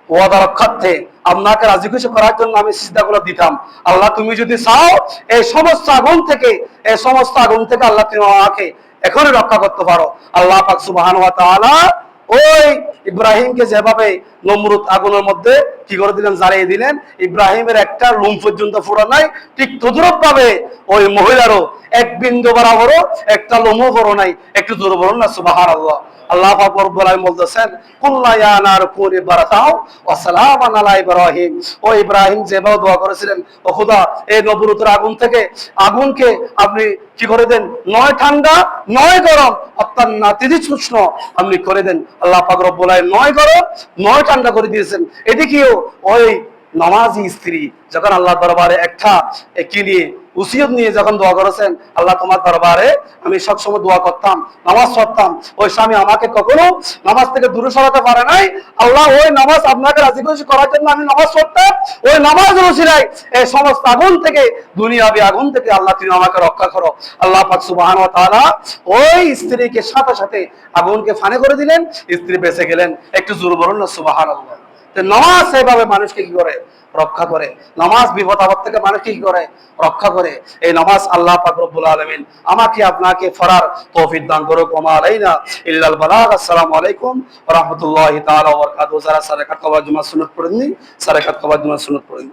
ওয়াদা রক্ষার্থে, আপনাকে রাজি খুশি করার জন্য আমি সিজদাগুলো দিতাম। আল্লাহ তুমি যদি চাও এই সমস্ত আগুন থেকে আল্লাহ তুমি আমাকে এখনই রক্ষা করতে পারো। আল্লাহ পাক সুবহানাহু ওয়া তাআলা ওই ইব্রাহিমকে যেভাবে নমরুদ আগুনের মধ্যে কি করে দিলেন, জ্বালিয়ে দিলেন, ইব্রাহিমের একটা লুম পর্যন্ত ফুরা নাই, ঠিক তদ্রুপ ভাবে ওই মহিলারও এক বিন্দু বরাবরও একটা লোমও বড় নাই। একটু জোরে বলুন না সুবহানাল্লাহ। আল্লাহ পাক রব্বুল আলামিন বলতেছেন, কুল্লা ইয়া নারু কুনি বারাকাও ওয়া সালামান আলা ইব্রাহিম। ও ইব্রাহিম যেভাবে দোয়া করেছিলেন, ও খোদা এই নবরুতের আগুন থেকে আগুনকে আপনি কি করে দেন, নয় ঠান্ডা নয় গরম, অর্থাৎ নাতিশীতোষ্ণ আপনি করে দেন। আল্লাহ পাক রব্বুল আলামিন নয় গরম নয় ঠান্ডা করে দিয়েছেন। এদিকেও ওই নামাজি স্ত্রী যখন আল্লাহ দরবারে একটা কি নিয়ে উসিয়ত নিয়ে যখন দোয়া করেছেন, আল্লাহ তোমার দরবারে আমি সবসময় দোয়া করতাম, নামাজ পড়তাম, ওই স্বামী আমাকে কখনো নামাজ থেকে দূরে সরাতে পারে নাই। আল্লাহ ওই নামাজ আপনাকে রাজি খুশি করার জন্য আমি নামাজ পড়তাম, ওই নামাজ রসিলাই এই সমস্ত আগুন থেকে, দুনিয়াবি আগুন থেকে আল্লাহ তুমি আমাকে রক্ষা করো। আল্লাহ পাক সুবহানাহু ওয়া তাআলা ওই স্ত্রীকে সাথে সাথে আগুনকে ফানে করে দিলেন, স্ত্রী বেঁচে গেলেন। একটু জোরে বলুন না সুবহানাল্লাহ। নামাজ এইভাবে মানুষকে কি করে রক্ষা করে, নামাজ বিপদ আপদ থেকে মানুষকে কি করে রক্ষা করে। এই নামাজ আল্লাহ পাক রব্বুল আলামিন আমাকে আপনাকে পড়ার তৌফিক দান করুক। ওয়া মা আলাইনা ইল্লাল বালাগ। আসসালামু আলাইকুম ওয়া রাহমাতুল্লাহি তাআলা ওয়া বারাকাতুহু। যারা সারাকাত কওয়ার জুমা সুন্নাত পড়েননি, সারাকাত কওয়ার জুমা সুন্নাত পড়েন।